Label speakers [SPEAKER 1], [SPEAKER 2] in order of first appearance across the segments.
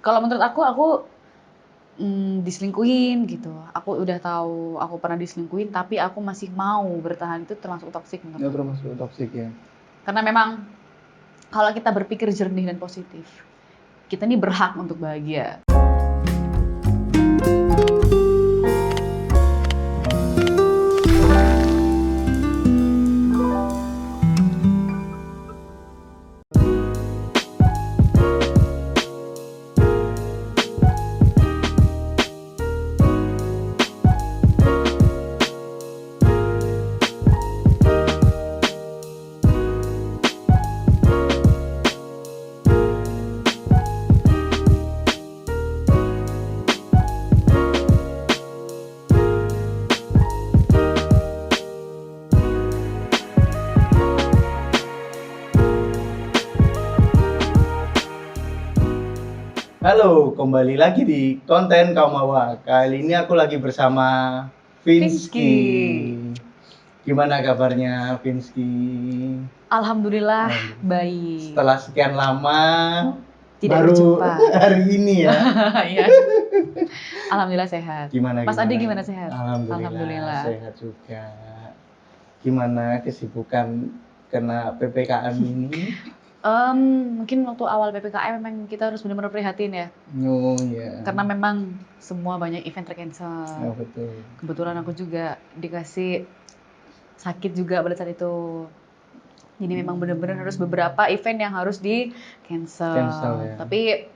[SPEAKER 1] Kalau menurut aku diselingkuhin gitu. Aku udah tahu aku pernah diselingkuhin, tapi aku masih mau bertahan, itu termasuk toksik menurut
[SPEAKER 2] Nggak
[SPEAKER 1] aku.
[SPEAKER 2] termasuk toksik ya.
[SPEAKER 1] Karena memang kalau kita berpikir jernih dan positif, kita ini berhak untuk bahagia.
[SPEAKER 2] Halo, kembali lagi di konten Kaum Hawa. Kali ini aku lagi bersama Vinsky. Gimana kabarnya Vinsky?
[SPEAKER 1] Alhamdulillah baik.
[SPEAKER 2] Setelah sekian lama
[SPEAKER 1] Tidak
[SPEAKER 2] baru
[SPEAKER 1] berjumpa.
[SPEAKER 2] hari ini ya.
[SPEAKER 1] Iya. Alhamdulillah sehat.
[SPEAKER 2] Gimana?
[SPEAKER 1] Mas Adi gimana sehat?
[SPEAKER 2] Alhamdulillah sehat juga. Gimana kesibukan kena PPKM ini?
[SPEAKER 1] Mungkin waktu awal PPKM memang kita harus benar-benar prihatin ya.
[SPEAKER 2] Oh iya.
[SPEAKER 1] Karena memang semua banyak event tercancel.
[SPEAKER 2] Oh, betul.
[SPEAKER 1] Kebetulan aku juga dikasih sakit juga pada saat itu. Jadi memang benar-benar harus beberapa event yang harus di cancel.
[SPEAKER 2] Ya.
[SPEAKER 1] Tapi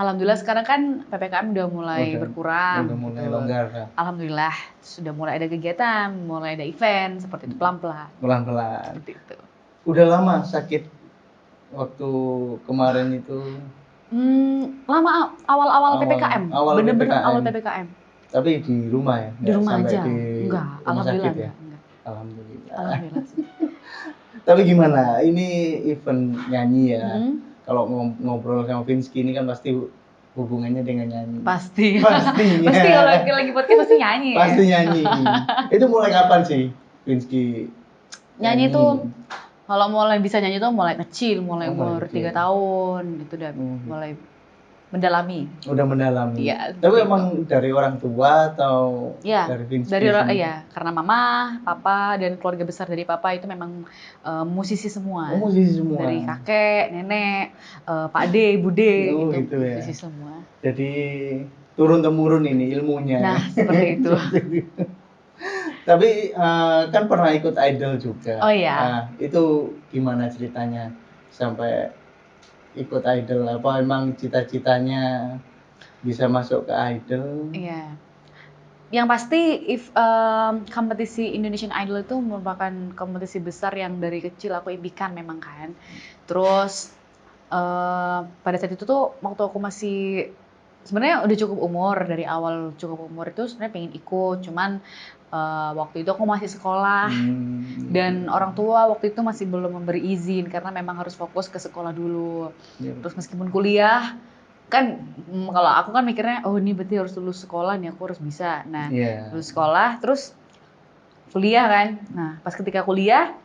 [SPEAKER 1] alhamdulillah sekarang kan PPKM udah mulai berkurang.
[SPEAKER 2] Udah mulai
[SPEAKER 1] gitu.
[SPEAKER 2] longgar. Ya?
[SPEAKER 1] Alhamdulillah sudah mulai ada kegiatan, mulai ada event seperti itu pelan-pelan.
[SPEAKER 2] Pelan-pelan.
[SPEAKER 1] Seperti itu.
[SPEAKER 2] Udah lama sakit waktu kemarin itu?
[SPEAKER 1] Lama awal-awal PPKM. Bener-bener awal PPKM.
[SPEAKER 2] Tapi di rumah ya?
[SPEAKER 1] Di rumah aja.
[SPEAKER 2] Enggak, alhamdulillah
[SPEAKER 1] ya?
[SPEAKER 2] Enggak.
[SPEAKER 1] Alhamdulillah.
[SPEAKER 2] Tapi gimana? Ini event nyanyi ya. Kalau ngobrol sama Vinsky ini kan pasti hubungannya dengan nyanyi.
[SPEAKER 1] Pasti.
[SPEAKER 2] Pasti
[SPEAKER 1] kalau lagi podcast pasti nyanyi.
[SPEAKER 2] Pasti nyanyi. Itu mulai kapan sih Vinsky?
[SPEAKER 1] Nyanyi itu kalau mulai bisa nyanyi tuh mulai kecil, mulai umur 3 tahun itu udah mulai mendalami.
[SPEAKER 2] Udah mendalami.
[SPEAKER 1] Iya.
[SPEAKER 2] Tapi emang dari orang tua atau dari Vinsky?
[SPEAKER 1] Karena mama, papa dan keluarga besar dari papa itu memang musisi semua.
[SPEAKER 2] Oh, musisi semua.
[SPEAKER 1] Dari kakek, nenek, Pak De, Bude
[SPEAKER 2] gitu ya.
[SPEAKER 1] Musisi semua.
[SPEAKER 2] Jadi turun temurun ini ilmunya.
[SPEAKER 1] Nah, seperti itu.
[SPEAKER 2] Tapi kan pernah ikut idol juga.
[SPEAKER 1] Oh iya.
[SPEAKER 2] Nah, itu gimana ceritanya sampai ikut idol? Apa emang cita-citanya bisa masuk ke idol?
[SPEAKER 1] Iya. Yang pasti kompetisi Indonesian Idol itu merupakan kompetisi besar yang dari kecil aku impikan memang kan. Terus pada saat itu tuh waktu aku masih sebenarnya udah cukup umur, dari awal cukup umur itu sebenarnya pengen ikut, cuman waktu itu aku masih sekolah dan orang tua waktu itu masih belum memberi izin karena memang harus fokus ke sekolah dulu. Terus meskipun kuliah kan kalau aku kan mikirnya oh ini berarti harus lulus sekolah nih, aku harus bisa. Nah, lulus sekolah terus kuliah kan. Nah, pas ketika kuliah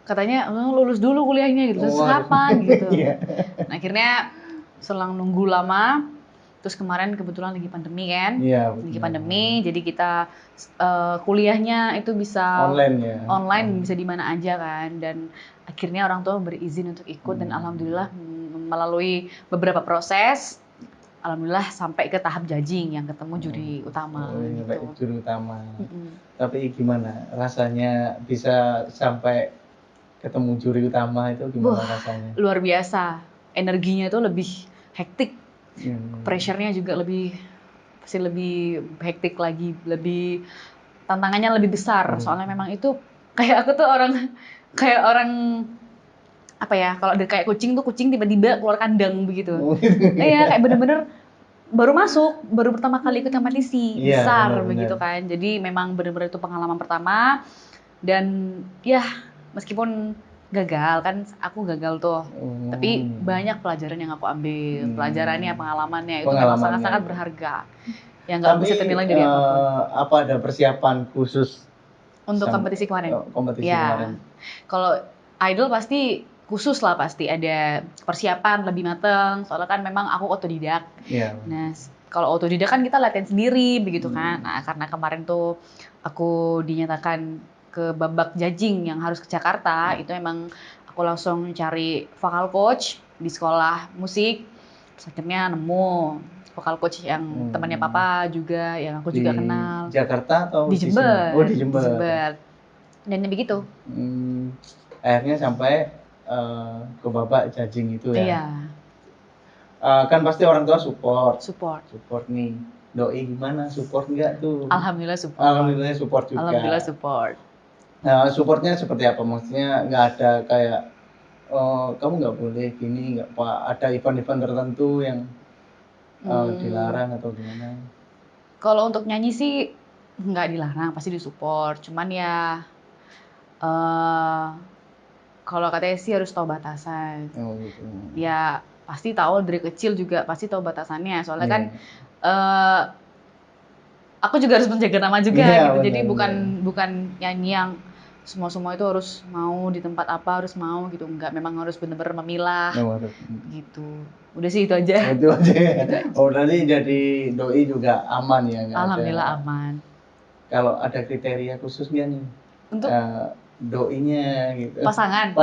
[SPEAKER 1] katanya lulus dulu kuliahnya gitu, terus kapan gitu. Nah, akhirnya selang nunggu lama, terus kemarin kebetulan lagi pandemi kan, lagi pandemi, jadi kita kuliahnya itu bisa online bisa di mana aja kan, dan akhirnya orang tua berizin untuk ikut dan alhamdulillah melalui beberapa proses, alhamdulillah sampai ke tahap judging yang ketemu juri utama.
[SPEAKER 2] Juri utama. Tapi gimana rasanya bisa sampai ketemu juri utama itu gimana rasanya?
[SPEAKER 1] Luar biasa, energinya itu lebih hektik. Pressure-nya juga lebih hektik lagi, lebih tantangannya lebih besar. Soalnya memang itu kayak aku tuh kayak orang apa ya, kalau kayak kucing tiba-tiba keluar kandang begitu. Iya, kayak bener-bener baru pertama kali ikut kompetisi besar begitu kan. Jadi memang bener-bener itu pengalaman pertama dan ya meskipun gagal kan, aku gagal tuh. Tapi banyak pelajaran yang aku ambil, pelajarannya, pengalamannya itu memang sangat-sangat berharga. Yang nggak bisa ternilai dari apapun.
[SPEAKER 2] Apa ada persiapan khusus
[SPEAKER 1] untuk kompetisi kemarin?
[SPEAKER 2] Kompetisi kemarin.
[SPEAKER 1] Kalau idol pasti khusus lah, pasti ada persiapan lebih matang. Soalnya kan memang aku otodidak.
[SPEAKER 2] Iya.
[SPEAKER 1] Nah, kalau otodidak kan kita latihan sendiri begitu kan. Nah, karena kemarin tuh aku dinyatakan ke babak judging yang harus ke Jakarta, itu emang aku langsung cari vokal coach di sekolah musik. Terus akhirnya nemu vokal coach yang temannya papa juga, yang aku juga kenal.
[SPEAKER 2] Di Jakarta atau
[SPEAKER 1] Di Jember.
[SPEAKER 2] Oh, di
[SPEAKER 1] Di
[SPEAKER 2] Jember.
[SPEAKER 1] Jember. Dan begitu.
[SPEAKER 2] Akhirnya sampai ke babak judging itu ya.
[SPEAKER 1] Iya.
[SPEAKER 2] Kan pasti orang tua support nih. Doi gimana, support nggak tuh?
[SPEAKER 1] Alhamdulillah support.
[SPEAKER 2] Alhamdulillah support juga.
[SPEAKER 1] Alhamdulillah support.
[SPEAKER 2] Nah, supportnya seperti apa? Maksudnya nggak ada kayak kamu nggak boleh gini, nggak apa, ada event-event tertentu yang dilarang atau gimana?
[SPEAKER 1] Kalau untuk nyanyi sih nggak dilarang, pasti disupport. Cuman ya kalau katanya sih harus tahu batasan.
[SPEAKER 2] Oh gitu.
[SPEAKER 1] Ya pasti tahu dari kecil juga pasti tahu batasannya. Soalnya kan aku juga harus menjaga nama juga gitu. Jadi bukan nyanyi yang semua itu harus mau di tempat apa harus mau gitu. Enggak, memang harus benar-benar memilah gitu. Udah sih itu aja.
[SPEAKER 2] Itu aja. Oh, nanti jadi doi juga aman ya?
[SPEAKER 1] Alhamdulillah aman.
[SPEAKER 2] Kalau ada kriteria khusus nggak nih?
[SPEAKER 1] Untuk
[SPEAKER 2] doinya gitu.
[SPEAKER 1] Pasangan.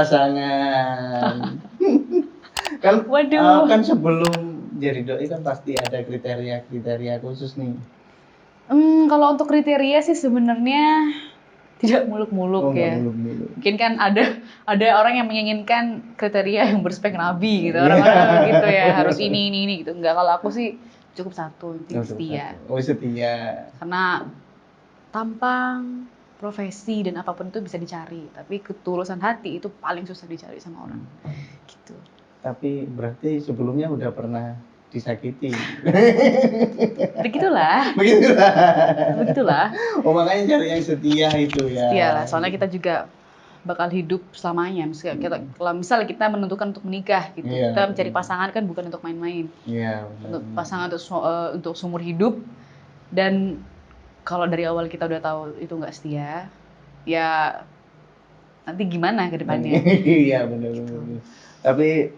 [SPEAKER 2] Kan sebelum jadi doi kan pasti ada kriteria khusus nih.
[SPEAKER 1] Kalau untuk kriteria sih sebenarnya tidak muluk-muluk ya.
[SPEAKER 2] Muluk-muluk.
[SPEAKER 1] Mungkin kan ada orang yang menginginkan kriteria yang berspek nabi gitu. Orang-orang gitu ya, harus ini gitu. Enggak, kalau aku sih cukup satu, setia.
[SPEAKER 2] Oh, setia.
[SPEAKER 1] Karena tampang, profesi dan apapun itu bisa dicari, tapi ketulusan hati itu paling susah dicari sama orang. Gitu.
[SPEAKER 2] Tapi berarti sebelumnya udah pernah disakiti.
[SPEAKER 1] Begitulah.
[SPEAKER 2] Oh, makanya cari yang setia itu ya.
[SPEAKER 1] Setia lah, soalnya kita juga bakal hidup selamanya. Kalau misalnya kita menentukan untuk menikah gitu, kita mencari pasangan kan bukan untuk main-main.
[SPEAKER 2] Iya.
[SPEAKER 1] Untuk pasangan untuk seumur hidup. Dan kalau dari awal kita udah tahu itu nggak setia, ya nanti gimana ke depannya?
[SPEAKER 2] Iya benar. Gitu. Tapi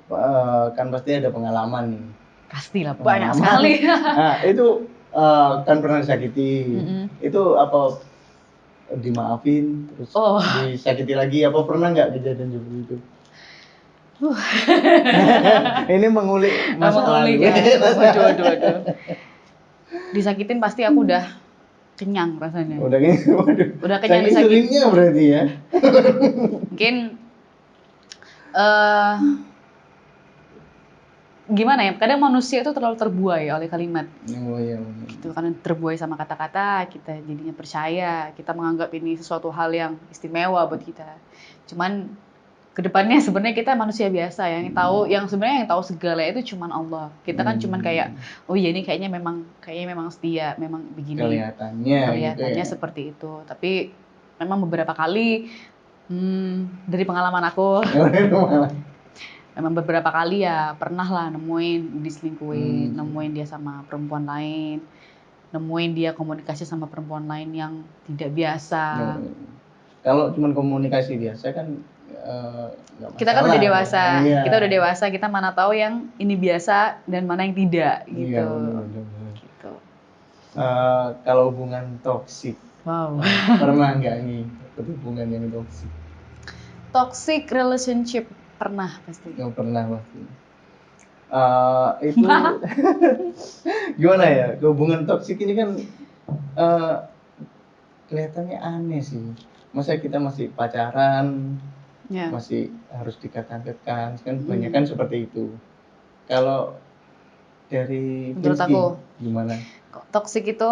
[SPEAKER 2] kan pasti ada pengalaman nih.
[SPEAKER 1] Pastilah, banyak sekali.
[SPEAKER 2] Nah, itu kan pernah disakiti. Itu apa dimaafin terus disakiti lagi, apa pernah nggak kejadian seperti itu? Ini mengulik masa lalu.
[SPEAKER 1] Waduh. Disakitin pasti aku udah kenyang rasanya. Udah kenyang disakitin.
[SPEAKER 2] Seringnya berarti ya.
[SPEAKER 1] Mungkin gimana ya, kadang manusia itu terlalu terbuai oleh kalimat.
[SPEAKER 2] Oh iya.
[SPEAKER 1] Gitu, karena terbuai sama kata-kata, kita jadinya percaya, kita menganggap ini sesuatu hal yang istimewa buat kita. Cuman kedepannya sebenarnya kita manusia biasa yang tahu, yang sebenarnya yang tahu segala itu cuman Allah. Kita kan cuman kayak, oh iya ini kayaknya memang setia, memang begini. Kelihatannya gitu ya? Seperti itu. Tapi memang beberapa kali dari pengalaman aku. Memang beberapa kali ya pernah lah nemuin diselingkuhin, nemuin dia sama perempuan lain, nemuin dia komunikasi sama perempuan lain yang tidak biasa.
[SPEAKER 2] Kalau cuma komunikasi biasa kan nggak masalah. Kita kan
[SPEAKER 1] udah dewasa, kita mana tahu yang ini biasa dan mana yang tidak gitu.
[SPEAKER 2] Iya, benar. Gitu. Kalau hubungan toksik, pernah nggak nih hubungan yang toksik?
[SPEAKER 1] Toxic relationship. Pernah pasti.
[SPEAKER 2] Pernah pasti. Itu gimana ya? Hubungan toksik ini kan kelihatannya aneh sih. Masa kita masih pacaran, masih harus dikekang-kekang, kan banyak kan seperti itu. Kalau dari
[SPEAKER 1] menurut aku
[SPEAKER 2] gimana?
[SPEAKER 1] Toksik itu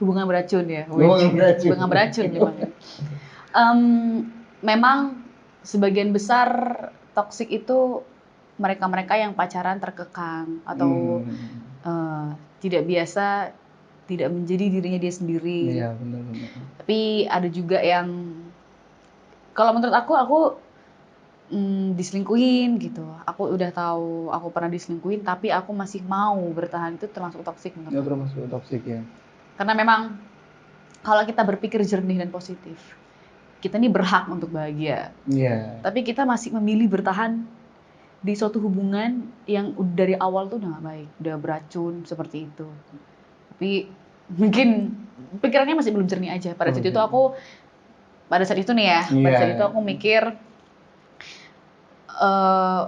[SPEAKER 1] hubungan beracun ya.
[SPEAKER 2] Hubungan
[SPEAKER 1] beracun gimana? Memang sebagian besar toksik itu mereka-mereka yang pacaran terkekang atau tidak biasa, tidak menjadi dirinya dia sendiri.
[SPEAKER 2] Iya, benar.
[SPEAKER 1] Tapi ada juga yang, kalau menurut aku diselingkuhin gitu. Aku udah tahu aku pernah diselingkuhin, tapi aku masih mau bertahan, itu termasuk toksik menurut aku.
[SPEAKER 2] Termasuk toksik ya.
[SPEAKER 1] Karena memang kalau kita berpikir jernih dan positif, kita nih berhak untuk bahagia. Tapi kita masih memilih bertahan di suatu hubungan yang dari awal tuh udah gak baik, udah beracun seperti itu. Tapi mungkin pikirannya masih belum jernih aja. Pada saat itu aku mikir,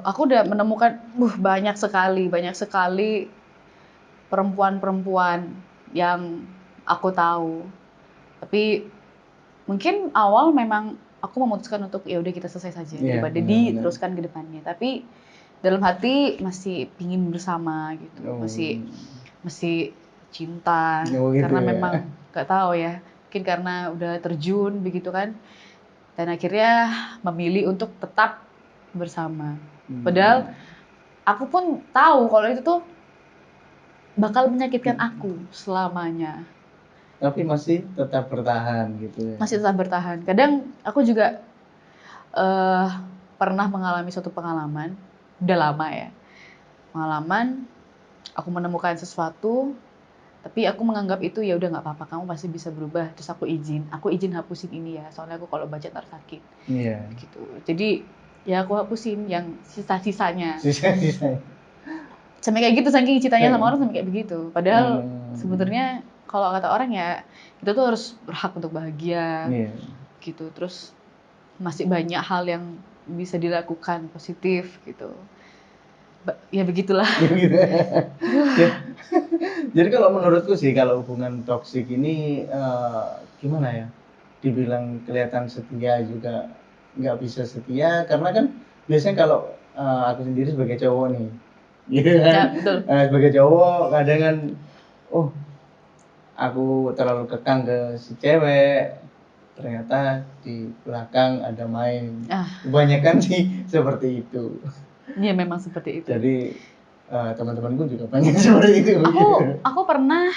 [SPEAKER 1] aku udah menemukan banyak sekali perempuan-perempuan yang aku tahu. Tapi mungkin awal memang aku memutuskan untuk ya udah kita selesai saja daripada diteruskan ke depannya. Tapi dalam hati masih pingin bersama gitu, masih cinta karena memang gak tahu ya, mungkin karena udah terjun begitu kan, dan akhirnya memilih untuk tetap bersama. Padahal aku pun tahu kalau itu tuh bakal menyakitkan aku selamanya.
[SPEAKER 2] Tapi masih tetap bertahan gitu ya.
[SPEAKER 1] Masih tetap bertahan. Kadang aku juga pernah mengalami suatu pengalaman, udah lama ya. Pengalaman aku menemukan sesuatu, tapi aku menganggap itu ya udah nggak apa-apa, kamu pasti bisa berubah. Terus aku izin hapusin ini ya, soalnya aku kalau baca ntar sakit. Gitu. Jadi ya aku hapusin yang sisa-sisanya. Sampai kayak gitu, saking cintanya sama orang sampai kayak begitu. Padahal sebenarnya kalau kata orang ya, kita tuh harus berhak untuk bahagia, gitu. Terus masih banyak hal yang bisa dilakukan positif, gitu. Ya begitulah.
[SPEAKER 2] Jadi kalau menurutku sih, kalau hubungan toksik ini gimana ya? Dibilang kelihatan setia juga nggak bisa setia, karena kan biasanya kalau aku sendiri sebagai cowok nih, gitu kan?
[SPEAKER 1] Ya, betul.
[SPEAKER 2] Sebagai cowok kadang kan, aku terlalu kekang ke si cewek, ternyata di belakang ada main. Kebanyakan sih seperti itu.
[SPEAKER 1] Iya, memang seperti itu.
[SPEAKER 2] Jadi teman-temanku juga banyak seperti itu.
[SPEAKER 1] Aku pernah,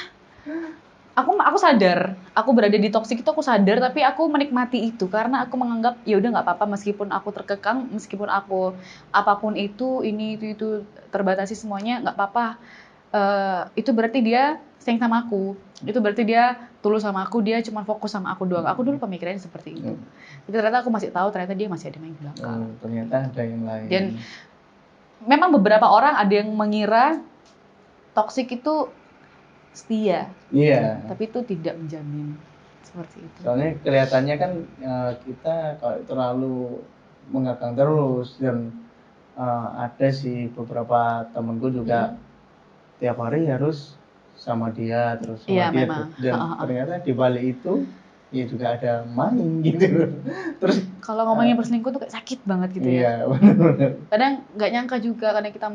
[SPEAKER 1] aku sadar, aku berada di toksik itu aku sadar, tapi aku menikmati itu karena aku menganggap ya udah nggak apa-apa meskipun aku terkekang, meskipun aku apapun itu, itu terbatasi semuanya, nggak apa-apa. Itu berarti dia sayang sama aku, itu berarti dia tulus sama aku, dia cuma fokus sama aku doang. Aku dulu pemikirannya seperti itu. Tapi ternyata aku masih tahu ternyata dia masih ada main belakang.
[SPEAKER 2] Ternyata ada yang lain.
[SPEAKER 1] Dan memang beberapa orang ada yang mengira toksik itu setia. Tapi itu tidak menjamin seperti itu.
[SPEAKER 2] Soalnya kelihatannya kan kita kalau terlalu mengekang terus, dan ada sih beberapa temenku juga tiap hari harus sama dia terus sama dia
[SPEAKER 1] memang.
[SPEAKER 2] Dan ternyata di balik itu ya juga ada main gitu. Terus
[SPEAKER 1] kalau ngomongin perselingkuh tuh kayak sakit banget gitu ya.
[SPEAKER 2] Benar-benar.
[SPEAKER 1] Kadang nggak nyangka juga karena kita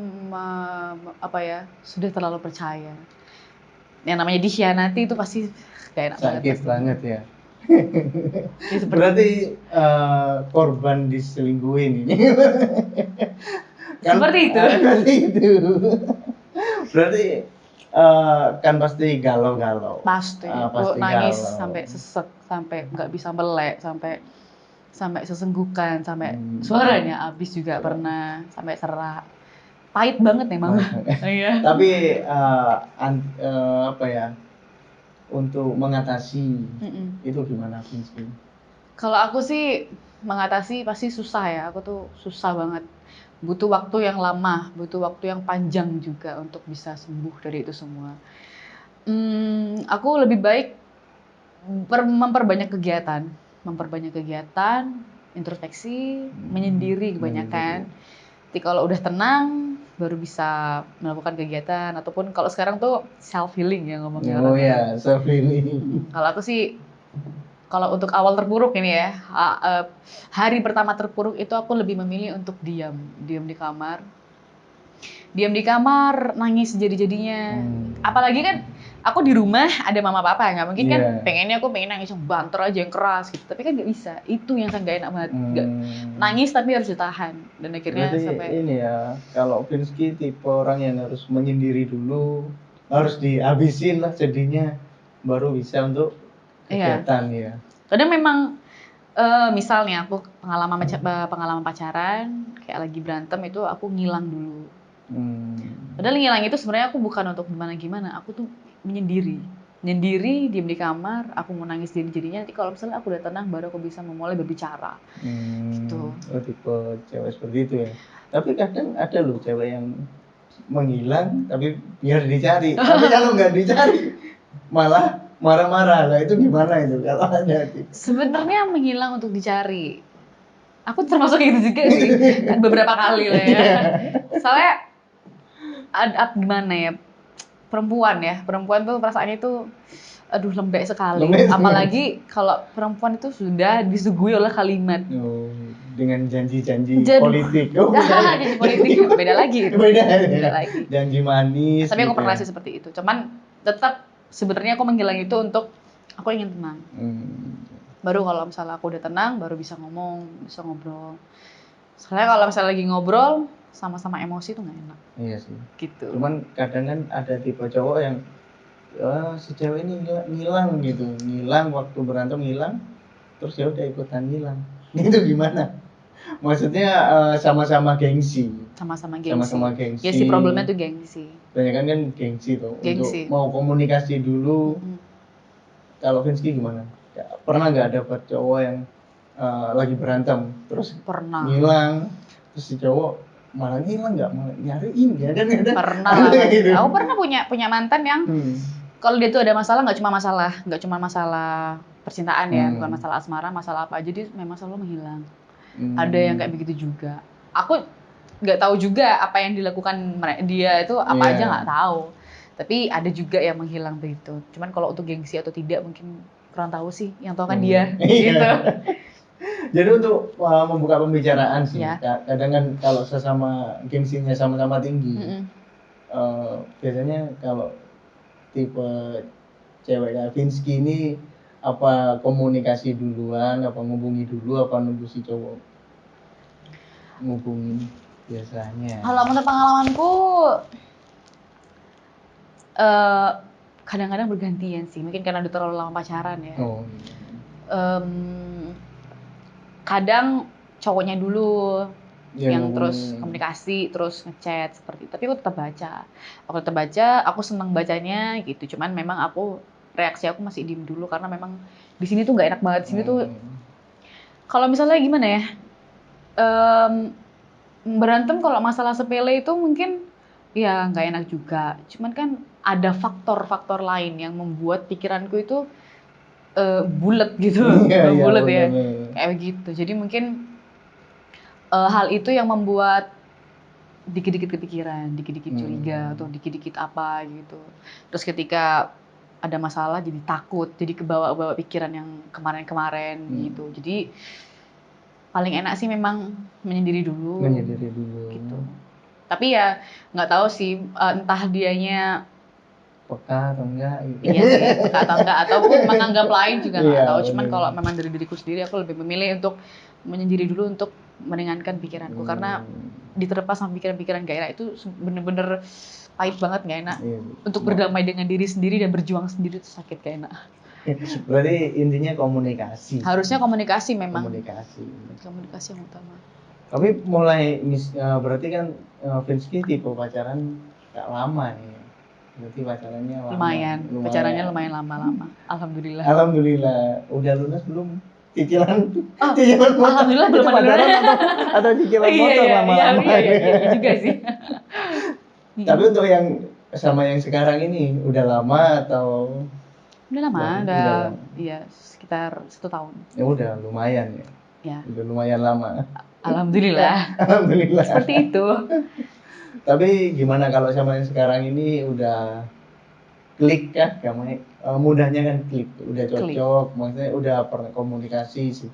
[SPEAKER 1] sudah terlalu percaya. Yang namanya dikhianati itu pasti gak enak banget.
[SPEAKER 2] Sakit banget ya. Berarti korban diselingkuhin ini.
[SPEAKER 1] Seperti itu.
[SPEAKER 2] Berarti kan pasti galau-galau.
[SPEAKER 1] Pasti nangis galau. Sampai sesek, sampai nggak bisa melek, sampai sesenggukan, sampai suaranya habis juga pernah, sampai serak. Pahit banget memang.
[SPEAKER 2] Tapi apa ya, untuk mengatasi itu gimana sih?
[SPEAKER 1] Kalau aku sih mengatasi pasti susah ya. Aku tuh susah banget. Butuh waktu yang lama, butuh waktu yang panjang juga untuk bisa sembuh dari itu semua. Aku lebih baik memperbanyak kegiatan, introspeksi, menyendiri kebanyakan. Jadi kalau udah tenang, baru bisa melakukan kegiatan, ataupun kalau sekarang tuh self healing ya ngomongnya.
[SPEAKER 2] Oh ya, self healing.
[SPEAKER 1] Kalau aku sih, kalau untuk awal terpuruk ini ya, hari pertama terpuruk itu aku lebih memilih untuk diam di kamar. Diam di kamar, nangis jadi-jadinya. Apalagi kan aku di rumah ada mama papa, nggak mungkin kan pengennya aku pengen nangis yang banter aja, yang keras gitu. Tapi kan nggak bisa, itu yang nggak enak banget. Nangis tapi harus ditahan. Dan akhirnya
[SPEAKER 2] berarti
[SPEAKER 1] sampai...
[SPEAKER 2] ini ya, kalau Pinsky tipe orang yang harus menyendiri dulu, harus dihabisin lah sedihnya, baru bisa untuk kegiatan ya.
[SPEAKER 1] Kadang memang misalnya aku pengalaman pacaran, kayak lagi berantem itu aku ngilang dulu. Padahal ngilang itu sebenarnya aku bukan untuk gimana-gimana, aku tuh menyendiri. Nyendiri, diem di kamar, aku mau nangis diri-jadinya. Nanti kalau misalnya aku udah tenang, baru aku bisa memulai berbicara. Gitu.
[SPEAKER 2] Oh, tipe cewek seperti itu ya. Tapi kadang ada loh cewek yang menghilang tapi biar dicari. Tapi kalau nggak dicari malah marah-marah. Lah itu gimana itu kalau ada?
[SPEAKER 1] Sebenarnya menghilang untuk dicari. Aku termasuk itu juga sih, beberapa kali lah ya. Soalnya gimana ya, perempuan tuh perasaannya tuh aduh lembek sekali. Apalagi kalau perempuan itu sudah disuguhi oleh kalimat
[SPEAKER 2] dengan janji-janji politik.
[SPEAKER 1] Janji politik beda lagi. Beda lagi.
[SPEAKER 2] Janji manis.
[SPEAKER 1] Tapi aku pernah sih seperti itu. Cuman tetap sebenarnya aku menghilang itu untuk aku ingin tenang. Baru kalau misalnya aku udah tenang, baru bisa ngomong, bisa ngobrol. Soalnya kalau misalnya lagi ngobrol, sama-sama emosi itu nggak enak.
[SPEAKER 2] Iya sih.
[SPEAKER 1] Gitu.
[SPEAKER 2] Cuman kadang kan ada tipe cowok yang si cewek ini ngilang gitu, ngilang waktu berantem ngilang, terus ya udah ikutan ngilang. Itu gimana? Maksudnya sama-sama gengsi.
[SPEAKER 1] Sama-sama gengsi.
[SPEAKER 2] Sama-sama gengsi.
[SPEAKER 1] Ya si problemnya tuh gengsi.
[SPEAKER 2] Banyak kan gengsi tuh.
[SPEAKER 1] Gengsi.
[SPEAKER 2] Untuk mau komunikasi dulu. Kalau Vinsky gimana? Ya, pernah nggak dapat cowok yang lagi berantem terus
[SPEAKER 1] pernah
[SPEAKER 2] ngilang, terus si cowok malah ngilang nggak malah nyariin ya kan?
[SPEAKER 1] Pernah. Gitu. Aku pernah punya mantan yang kalau dia tuh ada masalah nggak cuma masalah percintaan ya, bukan masalah asmara, masalah apa aja dia memang selalu menghilang. Ada yang kayak begitu juga. Aku nggak tahu juga apa yang dilakukan dia itu apa aja nggak tahu. Tapi ada juga yang menghilang begitu. Cuman kalau untuk gengsi atau tidak mungkin kurang tahu sih. Yang tahu kan dia. Gitu.
[SPEAKER 2] Jadi untuk membuka pembicaraan sih. Ya. Kadang kan kalau sesama gengsinya sama-sama tinggi. Biasanya kalau tipe cewek kayak Vinsky ini apa komunikasi duluan, apa ngubungi dulu, apa nunggu si cowok ngubungin biasanya?
[SPEAKER 1] Kalau menurut pengalamanku kadang-kadang bergantian sih, mungkin karena udah terlalu lama pacaran ya. Kadang cowoknya dulu yang terus komunikasi, terus ngechat seperti itu. Tapi aku tetap baca. Aku senang bacanya gitu. Cuman memang reaksi aku masih diem dulu karena memang di sini tuh nggak enak banget. Di sini tuh kalau misalnya gimana ya, berantem kalau masalah sepele itu mungkin ya nggak enak juga. Cuman kan ada faktor-faktor lain yang membuat pikiranku itu bulat gitu, bulat ya, kayak begitu. Jadi mungkin hal itu yang membuat dikit-dikit kepikiran, dikit-dikit curiga atau dikit-dikit apa gitu. Terus ketika ada masalah jadi takut, jadi kebawa-bawa pikiran yang kemarin-kemarin gitu. Jadi paling enak sih memang menyendiri dulu. Gitu. Tapi ya nggak tahu sih entah dianya
[SPEAKER 2] peka atau enggak gitu.
[SPEAKER 1] Iya sih, peka atau enggak ataupun menganggap lain juga nggak tahu. Cuman kalau memang dari diriku sendiri aku lebih memilih untuk menyendiri dulu untuk meringankan pikiranku karena diterpa sama pikiran-pikiran gak enak itu bener-bener pahit banget, gak enak. Untuk berdamai dengan diri sendiri dan berjuang sendiri itu sakit, gak enak.
[SPEAKER 2] Berarti intinya komunikasi.
[SPEAKER 1] Harusnya komunikasi memang.
[SPEAKER 2] Komunikasi
[SPEAKER 1] yang utama.
[SPEAKER 2] Tapi berarti kan Vinsky tipe pacaran gak lama nih. Berarti pacarannya lama.
[SPEAKER 1] Lumayan. Pacarannya lumayan lama-lama. Alhamdulillah.
[SPEAKER 2] Alhamdulillah. Udah lunas belum? Cicilan motor.
[SPEAKER 1] Alhamdulillah belum ada.
[SPEAKER 2] Atau cicilan motor lama-lama.
[SPEAKER 1] Iya juga sih.
[SPEAKER 2] Tapi untuk yang sama yang sekarang ini udah lama atau?
[SPEAKER 1] Udah lama, udah iya sekitar 1 tahun.
[SPEAKER 2] Ya udah lumayan ya.
[SPEAKER 1] Ya.
[SPEAKER 2] Udah lumayan lama.
[SPEAKER 1] Alhamdulillah.
[SPEAKER 2] Alhamdulillah.
[SPEAKER 1] Seperti itu.
[SPEAKER 2] Tapi gimana kalau sama yang sekarang ini udah klik kah? Mudahnya kan klik, udah cocok, maksudnya udah pernah komunikasi sih,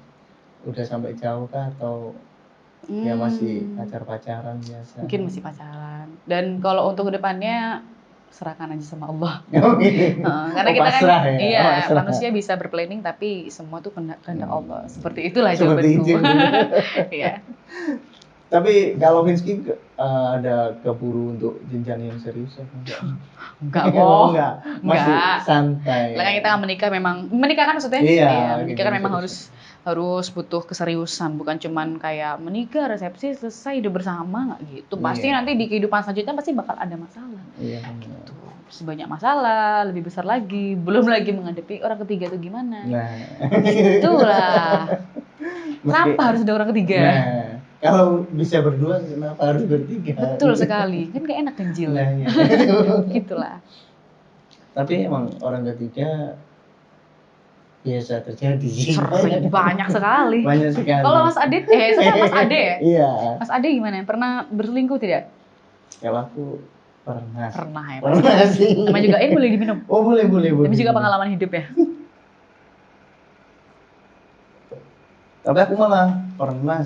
[SPEAKER 2] udah sampai jauh kah atau ya masih pacar-pacaran biasa?
[SPEAKER 1] Mungkin masih pacaran. Dan kalau untuk kedepannya serahkan aja sama Allah. Karena kita
[SPEAKER 2] pasrah,
[SPEAKER 1] kan,
[SPEAKER 2] ya?
[SPEAKER 1] Manusia bisa berplanning tapi semua tuh kehendak Allah. Seperti itulah jawabanku. Iya.
[SPEAKER 2] Tapi kalau Vinsky ada keburu untuk jenjang yang serius apa
[SPEAKER 1] enggak?
[SPEAKER 2] Masih santai.
[SPEAKER 1] Lah kita menikah kan maksudnya?
[SPEAKER 2] Iya,
[SPEAKER 1] menikah kan memang harus harus butuh keseriusan, bukan cuman kayak menikah, resepsi, selesai hidup bersama, nggak gitu. Pasti
[SPEAKER 2] Iya.
[SPEAKER 1] nanti di kehidupan selanjutnya pasti bakal ada masalah.
[SPEAKER 2] Iya.
[SPEAKER 1] Gitu. Sebanyak masalah, lebih besar lagi, belum lagi menghadapi orang ketiga itu gimana.
[SPEAKER 2] Nah,
[SPEAKER 1] Itulah. Kenapa harus ada orang ketiga?
[SPEAKER 2] Nah, kalau bisa berdua kenapa harus bertiga?
[SPEAKER 1] Betul sekali, kan gak enak ganjil.
[SPEAKER 2] Nah, iya.
[SPEAKER 1] Gitulah.
[SPEAKER 2] Tapi emang orang ketiga biasa terjadi.
[SPEAKER 1] Sering, banyak sekali.
[SPEAKER 2] Banyak sekali.
[SPEAKER 1] Kalau Mas Adit, saya Mas Ade ya?
[SPEAKER 2] Iya.
[SPEAKER 1] Mas Ade gimana? Pernah berselingkuh tidak?
[SPEAKER 2] Kalau aku pernah.
[SPEAKER 1] Pernah ya.
[SPEAKER 2] Pernah sih.
[SPEAKER 1] Sama juga ini boleh diminum.
[SPEAKER 2] Oh, boleh.
[SPEAKER 1] Tapi juga pengalaman hidup ya.
[SPEAKER 2] Tapi aku malah pernah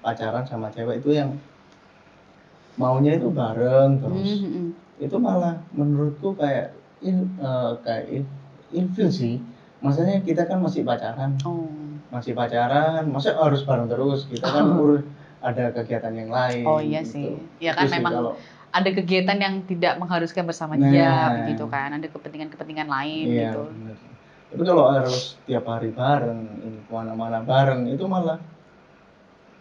[SPEAKER 2] pacaran sama cewek itu yang maunya itu bareng terus. Itu malah menurutku kayak ilfil sih. Maksudnya kita kan masih pacaran. Masih pacaran, masa harus bareng terus? Kita kan ada kegiatan yang lain.
[SPEAKER 1] Oh iya
[SPEAKER 2] gitu.
[SPEAKER 1] sih. Ya kan
[SPEAKER 2] Itu
[SPEAKER 1] memang
[SPEAKER 2] kalau,
[SPEAKER 1] ada kegiatan yang tidak mengharuskan bersama dia begitu kan. Ada kepentingan-kepentingan lain
[SPEAKER 2] iya,
[SPEAKER 1] gitu.
[SPEAKER 2] bener. Tapi kalau harus tiap hari bareng, kemana-mana bareng, itu malah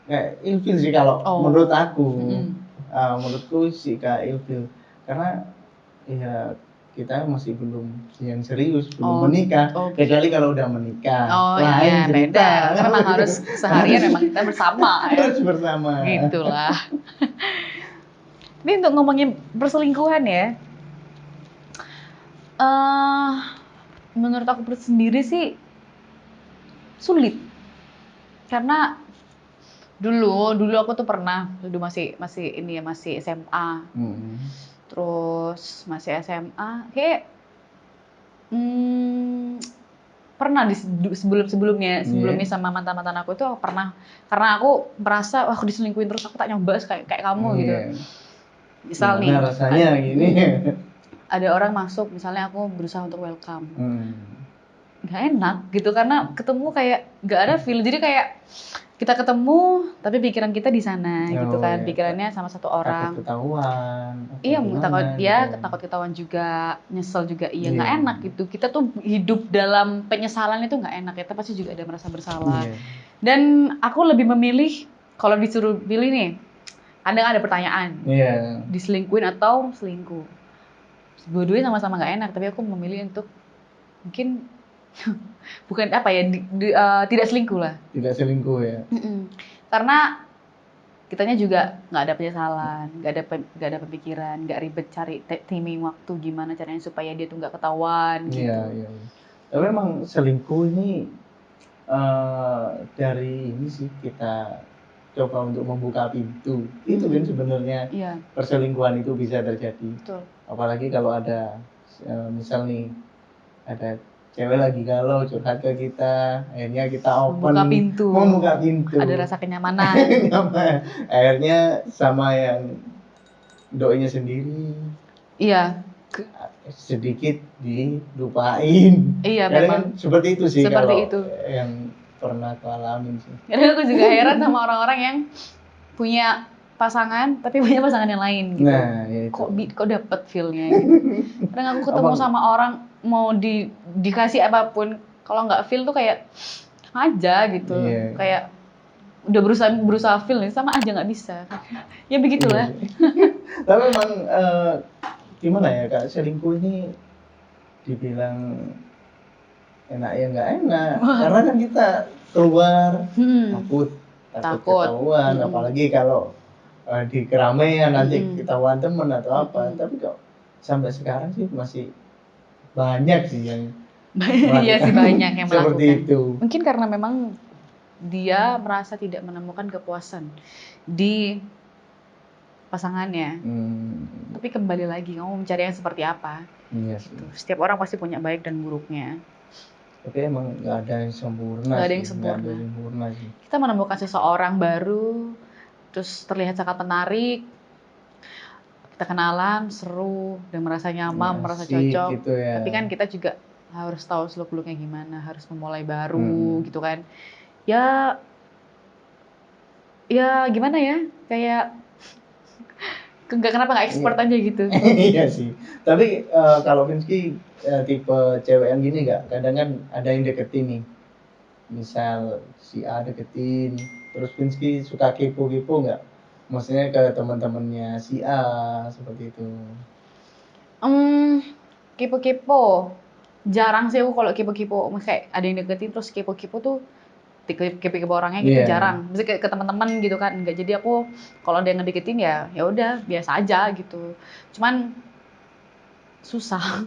[SPEAKER 2] kayak ilfil sih kalau menurut aku. Menurutku sih kayak ilfil. Karena ya kita masih belum yang serius, belum menikah. Kecuali kalau udah menikah.
[SPEAKER 1] Iya, beda. Karena memang harus seharian memang kita bersama.
[SPEAKER 2] Harus bersama.
[SPEAKER 1] Gitulah. Ini untuk ngomongin perselingkuhan ya. Menurut aku sendiri sih sulit. Karena dulu aku tuh pernah, dulu masih SMA. Terus masih SMA, kayak pernah di sebelumnya sama mantan aku itu aku pernah, karena aku merasa wah aku diselingkuhin terus aku tak nyoba kayak kamu gitu. Misal nih,
[SPEAKER 2] rasanya gini.
[SPEAKER 1] Ada orang masuk, misalnya aku berusaha untuk welcome, nggak enak gitu karena ketemu kayak nggak ada feel, jadi kayak kita ketemu tapi pikiran kita di sana gitu kan, pikirannya sama satu orang.
[SPEAKER 2] Takut ketahuan.
[SPEAKER 1] Iya, takut ketahuan juga, nyesel juga, nggak enak gitu. Kita tuh hidup dalam penyesalan itu nggak enak, kita pasti juga ada merasa bersalah. Dan aku lebih memilih kalau disuruh pilih nih, kadang ada pertanyaan, diselingkuhin atau selingkuh. Dua-duanya sama-sama nggak enak, tapi aku memilih untuk mungkin bukan tidak selingkuh lah.
[SPEAKER 2] Tidak selingkuh ya.
[SPEAKER 1] Karena kitanya juga nggak ada penyesalan, nggak ada pemikiran, nggak ribet cari timing waktu gimana caranya supaya dia tuh nggak ketahuan gitu.
[SPEAKER 2] Iya. Tapi memang selingkuh ini dari ini sih kita coba untuk membuka pintu. Itu kan sebenarnya perselingkuhan itu bisa terjadi.
[SPEAKER 1] Betul.
[SPEAKER 2] Apalagi kalau ada misal nih ada cewek lagi galau curhat ke kita, akhirnya kita
[SPEAKER 1] membuka pintu. Ada rasa kenyamanan.
[SPEAKER 2] Akhirnya sama yang doinya sendiri.
[SPEAKER 1] Iya.
[SPEAKER 2] Sedikit dilupain.
[SPEAKER 1] Iya,
[SPEAKER 2] Kan
[SPEAKER 1] memang.
[SPEAKER 2] seperti itu sih
[SPEAKER 1] seperti
[SPEAKER 2] kalau itu yang pernah aku alamin sih.
[SPEAKER 1] Kadang aku juga heran sama orang-orang yang punya pasangan tapi punya pasangan yang lain gitu.
[SPEAKER 2] Nah, ya itu.
[SPEAKER 1] Kok dapet feel-nya gitu. Kadang aku ketemu sama orang mau dikasih apapun, kalau nggak feel tuh kayak aja gitu. Kayak udah berusaha feel nih sama aja nggak bisa. Ya begitulah.
[SPEAKER 2] Tapi memang gimana ya Kak, selingkuh ini dibilang enak ya nggak enak. Karena kan kita keluar takut ketahuan, apalagi kalau di keramaian nanti ketahuan temen atau apa. Tapi kok sampai sekarang sih masih banyak sih yang
[SPEAKER 1] iya sih banyak yang melakukan
[SPEAKER 2] seperti itu.
[SPEAKER 1] Mungkin karena memang dia merasa tidak menemukan kepuasan di pasangannya. Tapi kembali lagi, kamu mencari yang seperti apa? Gitu. Setiap orang pasti punya baik dan buruknya.
[SPEAKER 2] Tapi emang nggak ada yang sempurna.
[SPEAKER 1] Nggak ada yang sempurna sih. Kita menemukan seseorang baru, terus terlihat sangat menarik, kita kenalan, seru, dan merasa nyaman, merasa cocok.
[SPEAKER 2] Gitu ya.
[SPEAKER 1] Tapi kan kita juga harus tahu seluk-beluknya gimana, harus memulai baru gitu kan. Ya gimana ya, kayak kenapa nggak expert aja gitu.
[SPEAKER 2] Iya sih. Tapi kalau Vinsky tipe cewek yang gini nggak? Kadang kan ada yang deketin nih. misal si A deketin, terus Vinsky suka kepo-kepo nggak? Maksudnya ke teman-temannya si A seperti itu.
[SPEAKER 1] Kepo-kepo. Jarang sih aku kalau kepo-kepo, kayak ada yang deketin terus kepo-kepo tuh kepo-kepo orangnya gitu jarang. Bisa ke teman-teman gitu kan. Enggak, jadi aku kalau ada yang ngedeketin ya udah biasa aja gitu. Cuman susah.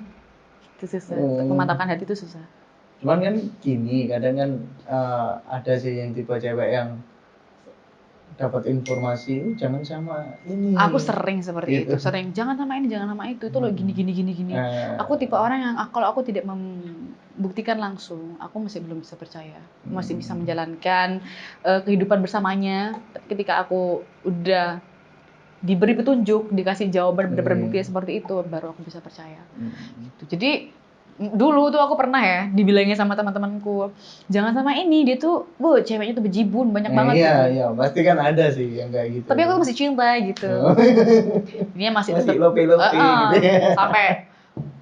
[SPEAKER 1] Itu susah. Memantapkan hati itu susah.
[SPEAKER 2] Cuman kan gini, kadang kan ada sih yang tipe cewek yang dapat informasi jangan sama ini.
[SPEAKER 1] Aku sering seperti
[SPEAKER 2] gitu.
[SPEAKER 1] itu, sering jangan sama ini, jangan sama itu loh gini. Aku tipe orang yang kalau aku tidak membuktikan langsung, aku masih belum bisa percaya, masih bisa menjalankan kehidupan bersamanya. Tapi ketika aku udah diberi petunjuk, dikasih jawaban benar-benar bukti seperti itu, baru aku bisa percaya. Gitu. Jadi dulu tuh aku pernah ya dibilangin sama teman-temanku, jangan sama ini, dia tuh ceweknya tuh bejibun banyak banget
[SPEAKER 2] iya,
[SPEAKER 1] gitu.
[SPEAKER 2] Iya, pasti kan ada sih yang kayak gitu.
[SPEAKER 1] Tapi aku masih cinta gitu. Dia masih tetap
[SPEAKER 2] lope-lope gitu ya.
[SPEAKER 1] Sampai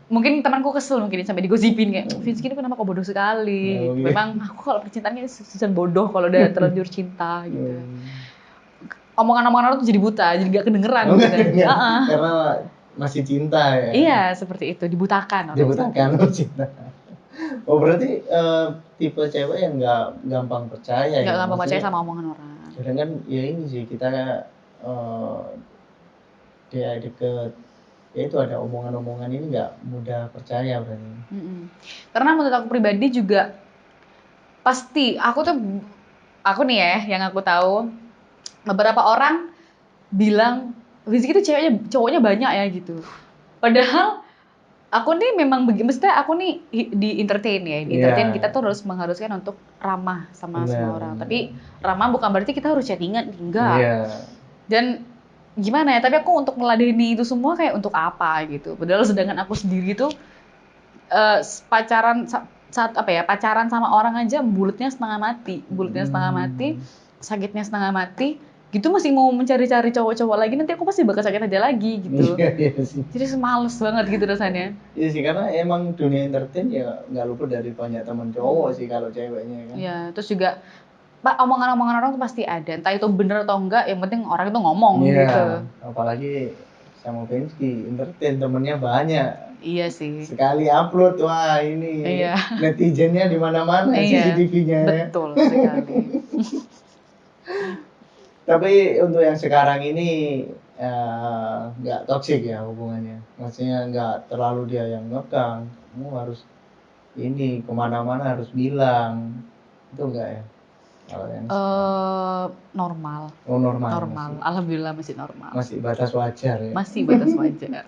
[SPEAKER 1] mungkin temanku kesel mungkin sampai digosipin kayak Vinsky ini kenapa kok bodoh sekali. Memang aku kalau percintaannya susah bodoh kalau udah terlanjur cinta gitu. Omongan-omongan orang tuh jadi buta, jadi gak kedengeran gitu.
[SPEAKER 2] Karena masih cinta ya.
[SPEAKER 1] Iya, seperti itu, dibutakan.
[SPEAKER 2] Dibutakan cinta. Oh berarti tipe cewek yang nggak gampang percaya.
[SPEAKER 1] Nggak gampang percaya sama omongan orang.
[SPEAKER 2] Kadang kan ya ini sih kita dia deket, ya itu ada omongan-omongan ini nggak mudah percaya berarti.
[SPEAKER 1] Karena menurut aku pribadi juga pasti aku nih ya yang aku tahu beberapa orang bilang Vinsky itu cowoknya banyak ya gitu. Padahal aku nih memang mestinya aku nih di entertain ya. Di entertain kita tuh harus mengharuskan untuk ramah sama semua orang. Tapi ramah bukan berarti kita harus chattingan, enggak. Dan gimana ya, tapi aku untuk meladeni itu semua kayak untuk apa gitu. Padahal sedangkan aku sendiri tuh pacaran sama orang aja mulutnya setengah mati, sakitnya setengah mati. Gitu masih mau mencari-cari cowok-cowok lagi, nanti aku pasti bakal sakit hati lagi gitu.
[SPEAKER 2] Iya sih.
[SPEAKER 1] Jadi males banget gitu rasanya.
[SPEAKER 2] Iya sih, karena emang dunia entertain ya nggak luput dari banyak teman cowok sih kalau ceweknya kan.
[SPEAKER 1] Iya, terus juga omongan-omongan orang tuh pasti ada, entah itu bener atau enggak, yang penting orang itu ngomong gitu.
[SPEAKER 2] Apalagi sama Vinsky, entertain temennya banyak.
[SPEAKER 1] Iya sih.
[SPEAKER 2] Sekali upload, wah ini netizennya di mana-mana CCTV-nya.
[SPEAKER 1] Betul sekali.
[SPEAKER 2] Tapi untuk yang sekarang ini nggak toksik ya hubungannya. Maksudnya nggak terlalu dia yang ngekang. Kamu harus ini kemana-mana harus bilang. Itu enggak ya? Kalau yang
[SPEAKER 1] normal.
[SPEAKER 2] Oh normal.
[SPEAKER 1] Alhamdulillah masih normal.
[SPEAKER 2] Masih batas wajar ya?
[SPEAKER 1] Masih batas wajar.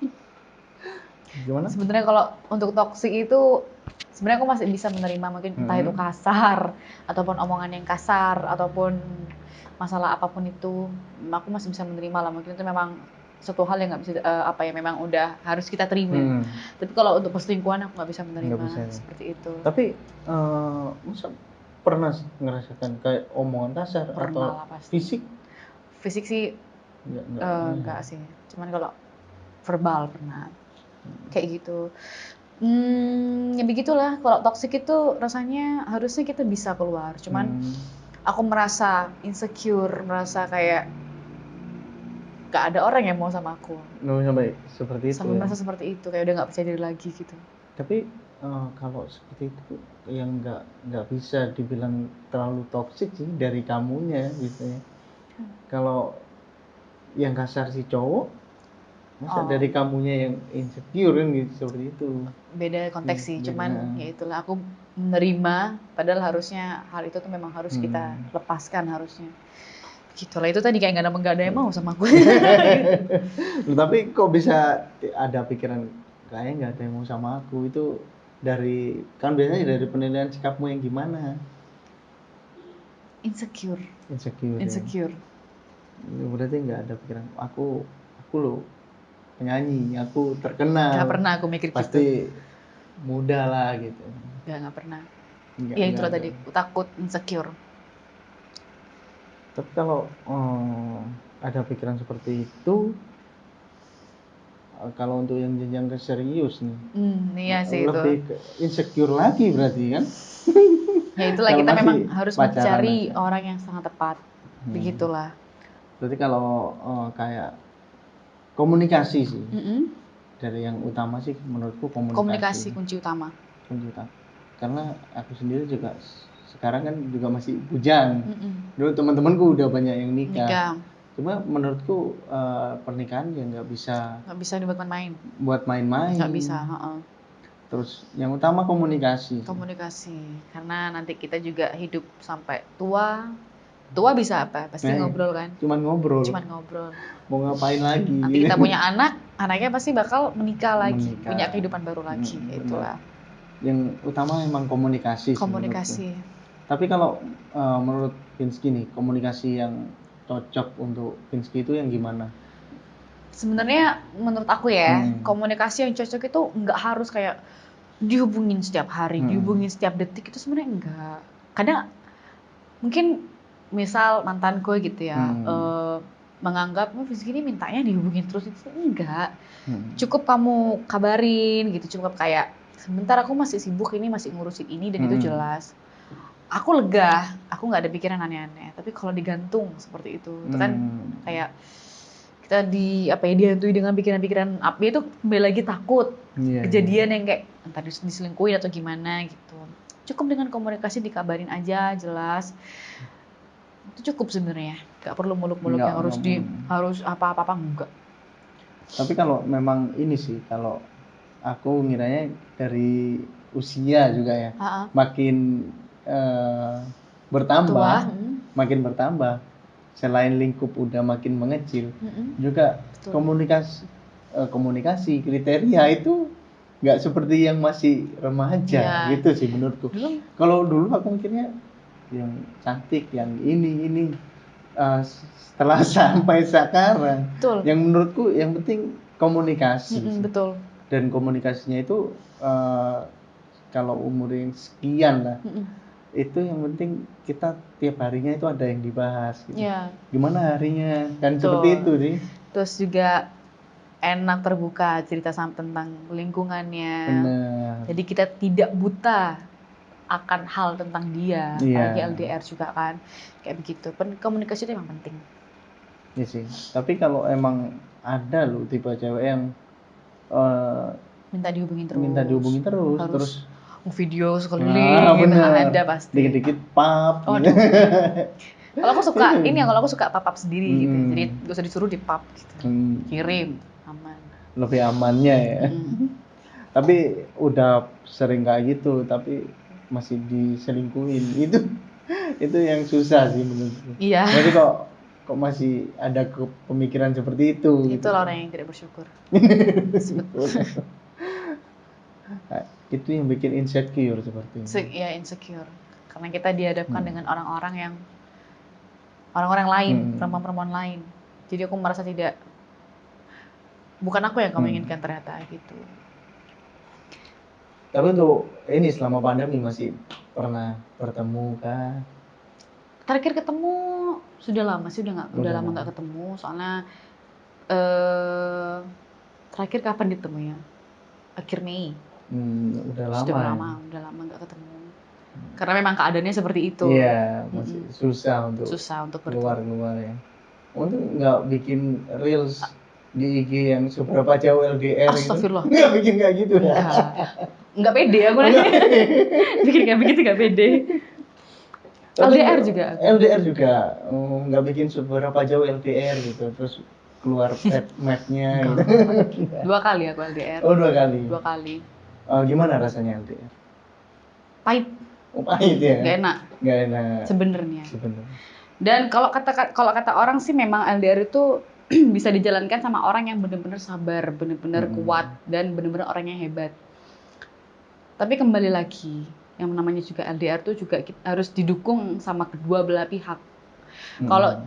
[SPEAKER 2] Gimana?
[SPEAKER 1] Sebenarnya kalau untuk toksik itu sebenarnya aku masih bisa menerima mungkin entah itu kasar ataupun omongan yang kasar ataupun masalah apapun itu, aku masih bisa menerima lah. Mungkin itu memang suatu hal yang nggak bisa memang udah harus kita terima. Tapi kalau untuk perselingkuhan aku nggak bisa menerima seperti itu.
[SPEAKER 2] Tapi masa pernah ngerasakan kayak omongan kasar atau fisik?
[SPEAKER 1] Fisik sih enggak sih. Cuman kalau verbal pernah. Kayak gitu. Ya begitulah. Kalau toksik itu rasanya harusnya kita bisa keluar. Cuman aku merasa insecure, merasa kayak gak ada orang yang mau sama aku.
[SPEAKER 2] Sampai seperti itu.
[SPEAKER 1] Sampai merasa seperti itu, kayak udah gak percaya diri lagi gitu.
[SPEAKER 2] Tapi kalau seperti itu yang nggak bisa dibilang terlalu toksik sih dari kamunya biasanya. Kalau yang kasar si cowok, masa dari kamunya yang insecure kan gitu seperti itu.
[SPEAKER 1] Beda konteks sih, cuman ya itulah aku menerima. Padahal harusnya hal itu tuh memang harus kita lepaskan harusnya. Gitulah, itu tadi kayak nggak ada yang mau sama aku.
[SPEAKER 2] Tapi kok bisa ada pikiran kayak nggak ada yang mau sama aku, itu dari kan biasanya dari penilaian sikapmu yang gimana?
[SPEAKER 1] Insecure.
[SPEAKER 2] Ya, berarti nggak ada pikiran aku loh penyanyi, aku terkenal.
[SPEAKER 1] Nggak pernah aku mikir
[SPEAKER 2] pasti gitu. Mudah lah gitu.
[SPEAKER 1] Nggak pernah. Ya itulah tadi, takut insecure.
[SPEAKER 2] Tapi kalau ada pikiran seperti itu, kalau untuk yang jenjang ke serius nih,
[SPEAKER 1] iya sih
[SPEAKER 2] lebih
[SPEAKER 1] itu.
[SPEAKER 2] insecure lagi berarti kan?
[SPEAKER 1] Ya itulah,
[SPEAKER 2] Kalau
[SPEAKER 1] kita
[SPEAKER 2] masih
[SPEAKER 1] memang harus
[SPEAKER 2] pacaran
[SPEAKER 1] mencari
[SPEAKER 2] aja.
[SPEAKER 1] orang yang sangat tepat. Begitulah.
[SPEAKER 2] Berarti kalau kayak komunikasi sih,
[SPEAKER 1] Mm-mm.
[SPEAKER 2] dari yang utama sih menurutku
[SPEAKER 1] Komunikasi
[SPEAKER 2] komunikasi.
[SPEAKER 1] kunci utama.
[SPEAKER 2] Kunci utama. Karena aku sendiri juga sekarang kan juga masih bujang.
[SPEAKER 1] Mm-mm.
[SPEAKER 2] Dulu teman-temanku udah banyak yang nikah.
[SPEAKER 1] Nikah
[SPEAKER 2] Cuma menurutku pernikahan ya nggak bisa
[SPEAKER 1] nggak bisa dibuat main.
[SPEAKER 2] buat main-main.
[SPEAKER 1] Nggak bisa. Heeh.
[SPEAKER 2] Terus yang utama komunikasi.
[SPEAKER 1] Komunikasi, karena nanti kita juga hidup sampai tua. Tua bisa apa? Pasti ngobrol kan?
[SPEAKER 2] Cuman ngobrol.
[SPEAKER 1] Cuman ngobrol.
[SPEAKER 2] Mau ngapain lagi?
[SPEAKER 1] Nanti kita punya anak, anaknya pasti bakal menikah lagi,
[SPEAKER 2] Menikah.
[SPEAKER 1] punya kehidupan baru lagi. Itulah.
[SPEAKER 2] Yang utama memang komunikasi.
[SPEAKER 1] Komunikasi.
[SPEAKER 2] Tapi kalau menurut Pinsky nih, komunikasi yang cocok untuk Pinsky itu yang gimana?
[SPEAKER 1] Sebenarnya menurut aku ya, komunikasi yang cocok itu nggak harus kayak dihubungin setiap hari, dihubungin setiap detik, itu sebenarnya enggak. Kadang mungkin misal mantanku gitu ya, menganggap Pinsky ini mintanya dihubungin terus, itu enggak. Cukup kamu kabarin gitu, cukup kayak sebentar aku masih sibuk ini, masih ngurusin ini, dan itu jelas. Aku lega, aku nggak ada pikiran aneh-aneh. Tapi kalau digantung seperti itu kan kayak kita dihantui dengan pikiran-pikiran apa itu, kembali lagi takut kejadian yang kayak entah diselingkuhin atau gimana gitu. Cukup dengan komunikasi, dikabarin aja jelas, itu cukup sebenarnya. Gak perlu muluk-muluk yang harus apa-apa, enggak.
[SPEAKER 2] Tapi kalau memang ini sih, kalau aku ngiranya dari usia juga ya, makin bertambah, makin bertambah. Selain lingkup udah makin mengecil, juga komunikasi kriteria itu nggak seperti yang masih remaja gitu sih menurutku. Kalau dulu aku mikirnya yang cantik, yang ini setelah sampai sekarang, yang menurutku yang penting komunikasi.
[SPEAKER 1] Betul.
[SPEAKER 2] Dan komunikasinya itu kalau umur yang sekian lah, itu yang penting kita tiap harinya itu ada yang dibahas gitu. Gimana harinya, kan seperti itu sih.
[SPEAKER 1] Terus juga enak terbuka cerita tentang lingkungannya.
[SPEAKER 2] Bener.
[SPEAKER 1] Jadi kita tidak buta akan hal tentang dia. Apalagi LDR juga kan kayak begitu. Komunikasi itu memang penting.
[SPEAKER 2] Iya sih. Tapi kalau emang ada loh tipe cewek yang
[SPEAKER 1] minta dihubungin terus.
[SPEAKER 2] Terus
[SPEAKER 1] video sekeliling gitu, ada pasti.
[SPEAKER 2] Dikit-dikit pap.
[SPEAKER 1] Gitu. Kalau aku suka kalau aku suka pap sendiri gitu. Jadi gak usah disuruh di pap gitu. Kirim, aman.
[SPEAKER 2] Lebih amannya ya. Tapi udah sering kayak gitu, tapi masih diselingkuhin. Itu yang susah sih menurutku.
[SPEAKER 1] Iya.
[SPEAKER 2] Jadi kok masih ada pemikiran seperti itu.
[SPEAKER 1] Itulah orang yang tidak bersyukur.
[SPEAKER 2] Itu yang bikin insecure seperti ini.
[SPEAKER 1] Ya insecure. Karena kita dihadapkan dengan orang-orang lain, perempuan-perempuan lain. Jadi aku merasa bukan aku yang kamu inginkan ternyata gitu.
[SPEAKER 2] Tapi untuk ini selama pandemi masih pernah bertemu kah?
[SPEAKER 1] Terakhir ketemu sudah lama sih, udah lama nggak ketemu. Soalnya terakhir kapan ditemunya? Akhir Mei.
[SPEAKER 2] Udah lama
[SPEAKER 1] nggak ketemu. Karena memang keadaannya seperti itu.
[SPEAKER 2] Iya, masih susah untuk keluar ya. Untuk nggak bikin reels di IG yang seberapa jauh LDR gitu.
[SPEAKER 1] Astagfirullah.
[SPEAKER 2] Nggak bikin kayak gitu ya.
[SPEAKER 1] Nggak pede aku nanya. Bikin kayak begitu nggak pede. LDR
[SPEAKER 2] juga. Nggak bikin seberapa jauh LDR gitu. Terus keluar mapnya gitu.
[SPEAKER 1] 2 kali aku LDR.
[SPEAKER 2] Oh, 2 kali.
[SPEAKER 1] 2 kali.
[SPEAKER 2] Gimana rasanya LDR?
[SPEAKER 1] Pahit.
[SPEAKER 2] Pahit ya?
[SPEAKER 1] Nggak enak. Sebenarnya. Dan kalau kata orang sih memang LDR itu bisa dijalankan sama orang yang benar-benar sabar, benar-benar kuat, dan benar-benar orang yang hebat. Tapi kembali lagi, yang namanya juga LDR itu juga harus didukung sama kedua belah pihak. Kalau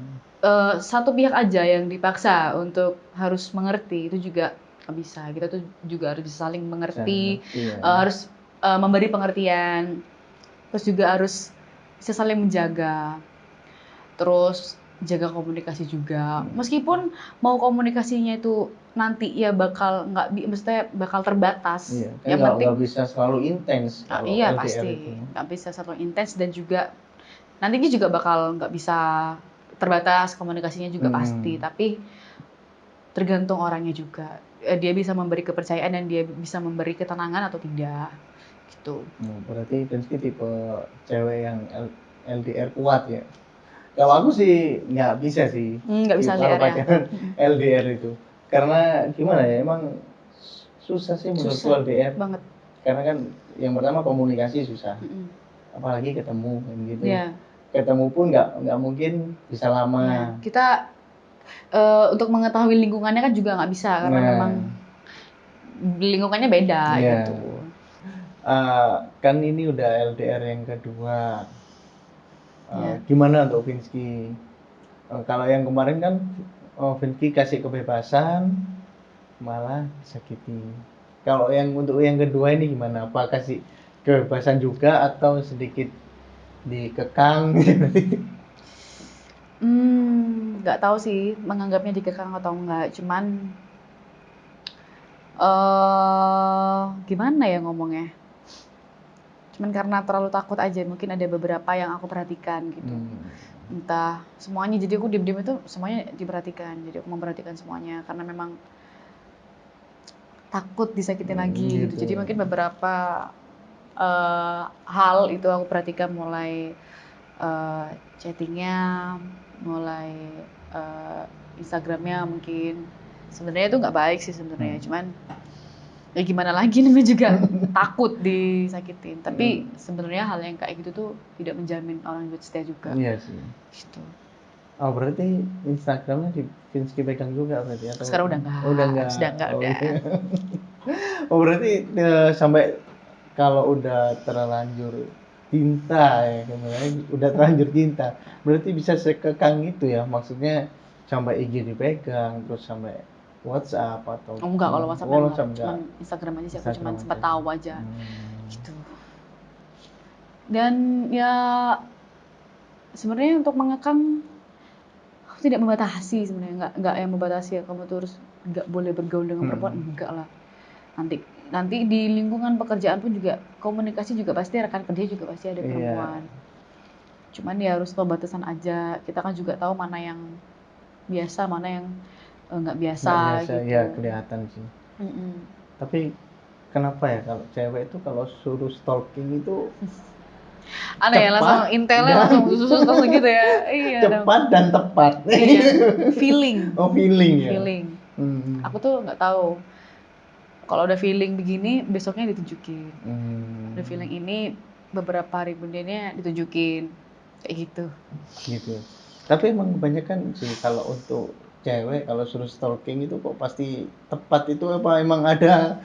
[SPEAKER 1] satu pihak aja yang dipaksa untuk harus mengerti, itu juga nggak bisa. Kita tuh juga harus saling mengerti, harus memberi pengertian, terus juga harus bisa saling menjaga. Terus jaga komunikasi juga. Meskipun mau komunikasinya itu nanti ya bakal maksudnya bakal terbatas.
[SPEAKER 2] Iya, kan
[SPEAKER 1] Yang penting
[SPEAKER 2] nggak bisa selalu intens kalau
[SPEAKER 1] iya
[SPEAKER 2] LDR
[SPEAKER 1] pasti
[SPEAKER 2] itu.
[SPEAKER 1] nggak bisa selalu intens dan juga nantinya juga bakal nggak bisa terbatas komunikasinya juga pasti. Tapi tergantung orangnya juga. Dia bisa memberi kepercayaan dan dia bisa memberi ketenangan atau tidak. Gitu.
[SPEAKER 2] Berarti Rizky tipe cewek yang LDR kuat ya. Kalau aku sih nggak bisa sih.
[SPEAKER 1] Nggak bisa
[SPEAKER 2] Kalau
[SPEAKER 1] LDR ya.
[SPEAKER 2] pacaran LDR itu. Karena gimana ya, emang susah sih menurutku
[SPEAKER 1] Susah
[SPEAKER 2] LDR.
[SPEAKER 1] banget.
[SPEAKER 2] Karena kan yang pertama komunikasi susah. Apalagi ketemu kan gitu.
[SPEAKER 1] Yeah.
[SPEAKER 2] Ketemu pun nggak mungkin bisa lama.
[SPEAKER 1] Yeah. Kita untuk mengetahui lingkungannya kan juga nggak bisa karena memang lingkungannya beda gitu.
[SPEAKER 2] Kan ini udah LDR yang kedua. Gimana untuk Vinsky? Kalau yang kemarin kan Vinsky kasih kebebasan, malah sakiti. Kalau yang untuk yang kedua ini gimana? Apa kasih kebebasan juga atau sedikit dikekang?
[SPEAKER 1] Nggak tahu sih menganggapnya dikekang atau enggak. Cuman gimana ya ngomongnya? Cuman karena terlalu takut aja. Mungkin ada beberapa yang aku perhatikan gitu. Entah semuanya. Jadi aku diem-diem itu semuanya diperhatikan. Jadi aku memperhatikan semuanya karena memang takut disakitin lagi gitu. Jadi mungkin beberapa hal itu aku perhatikan mulai chattingnya, mulai Instagramnya mungkin. Sebenarnya itu nggak baik sih sebenarnya. Cuman ya gimana lagi namanya juga takut disakitin. Tapi sebenarnya hal yang kayak gitu tuh tidak menjamin orang buat setia juga.
[SPEAKER 2] Iya sih.
[SPEAKER 1] Gitu.
[SPEAKER 2] Oh berarti Instagramnya di Vinsky pegang juga berarti atau?
[SPEAKER 1] Sekarang udah enggak.
[SPEAKER 2] Udah enggak.
[SPEAKER 1] Sudah enggak udah.
[SPEAKER 2] Iya. Oh berarti sampai kalau udah terlanjur cinta ya kemarin udah terlanjur cinta berarti bisa sekekang itu ya, maksudnya sampai IG dipegang terus sampai WhatsApp atau
[SPEAKER 1] enggak, kalau WhatsApp enggak. Cuman Instagram aja sih, aku
[SPEAKER 2] Instagram
[SPEAKER 1] cuman sempat tahu aja. Gitu. Dan ya sebenarnya untuk mengekang aku tidak membatasi sebenarnya, enggak yang membatasi ya kamu tuh harus enggak boleh bergaul dengan perempuan, enggak lah. Nanti di lingkungan pekerjaan pun juga komunikasi juga pasti rekan kerja juga pasti ada perempuan. Cuman ya harus tahu batasan aja. Kita kan juga tahu mana yang biasa, mana yang nggak biasa gitu.
[SPEAKER 2] Ya kelihatan sih. Tapi kenapa ya kalau cewek itu kalau suruh stalking itu
[SPEAKER 1] aneh ya, langsung intelnya langsung langsung gitu ya. Iya.
[SPEAKER 2] Cepat dan tepat.
[SPEAKER 1] Iya. Feeling.
[SPEAKER 2] Oh feeling ya.
[SPEAKER 1] Feeling. Aku tuh nggak tahu. Kalau udah feeling begini, besoknya ditunjukin. Udah feeling ini beberapa hari kemudiannya ditunjukin. Kayak gitu.
[SPEAKER 2] Gitu. Tapi emang kebanyakan sih kalau untuk cewek kalau suruh stalking itu kok pasti tepat itu apa emang ada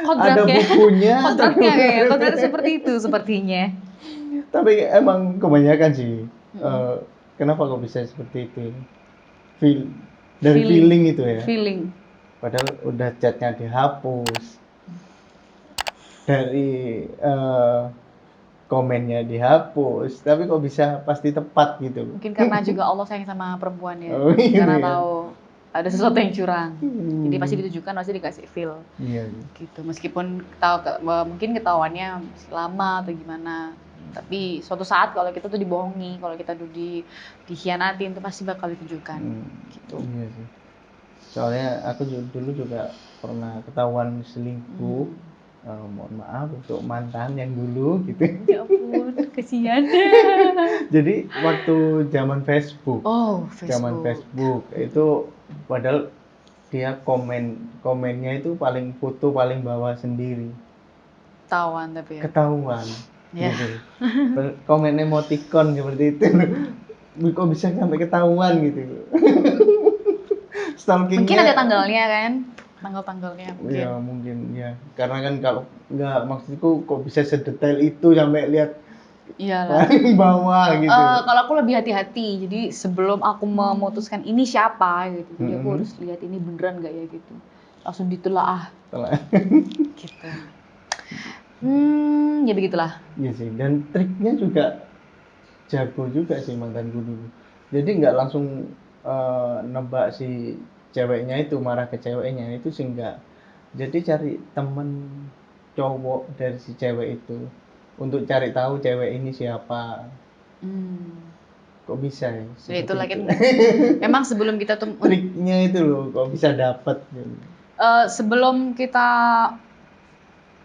[SPEAKER 2] ada bukunya?
[SPEAKER 1] Kontraknya kayaknya. Kontraknya seperti itu sepertinya.
[SPEAKER 2] Tapi emang kebanyakan sih. Kenapa kok bisa seperti itu? Feeling itu ya.
[SPEAKER 1] Feeling.
[SPEAKER 2] Padahal udah chatnya dihapus, dari komennya dihapus, tapi kok bisa pasti tepat gitu.
[SPEAKER 1] Mungkin karena juga Allah sayang sama perempuan ya, karena tahu ada sesuatu yang curang, jadi pasti ditujukan, pasti dikasih feel. Gitu. Meskipun mungkin ketahuannya masih lama atau gimana, tapi suatu saat kalau kita tuh dibohongi, kalau kita tuh dikhianatin, itu pasti bakal ditunjukkan. Gitu.
[SPEAKER 2] Iya sih. Soalnya aku dulu juga pernah ketahuan selingkuh. Mohon maaf untuk mantan yang dulu gitu.
[SPEAKER 1] Ya ampun, kesian.
[SPEAKER 2] Jadi waktu zaman Facebook. Zaman Facebook itu padahal dia komennya itu foto paling bawah sendiri.
[SPEAKER 1] Ketahuan tapi ya.
[SPEAKER 2] Ketahuan.
[SPEAKER 1] Ya.
[SPEAKER 2] Gitu. Komen emoticon seperti itu. Kok bisa sampai ketahuan gitu.
[SPEAKER 1] Mungkin ada tanggalnya kan, tanggal-tanggalnya mungkin.
[SPEAKER 2] Ya mungkin ya, karena kan kalau nggak, maksudku kok bisa sedetail itu sampai lihat paling bawah gitu.
[SPEAKER 1] Kalau aku lebih hati-hati, jadi sebelum aku memutuskan ini siapa gitu, jadi aku harus lihat ini beneran nggak ya gitu, langsung ditelaah. Gitu. Ya begitulah.
[SPEAKER 2] Iya sih, dan triknya juga jago juga sih mantanku dulu. Jadi nggak langsung nebak si ceweknya itu, marah ke ceweknya itu sih nggak. Jadi cari temen cowok dari si cewek itu untuk cari tahu cewek ini siapa. Kok bisa ya?
[SPEAKER 1] Jadi itu
[SPEAKER 2] Seperti
[SPEAKER 1] lagi
[SPEAKER 2] itu.
[SPEAKER 1] memang sebelum kita tuh
[SPEAKER 2] Triknya itu loh, kok bisa dapet gitu.
[SPEAKER 1] sebelum kita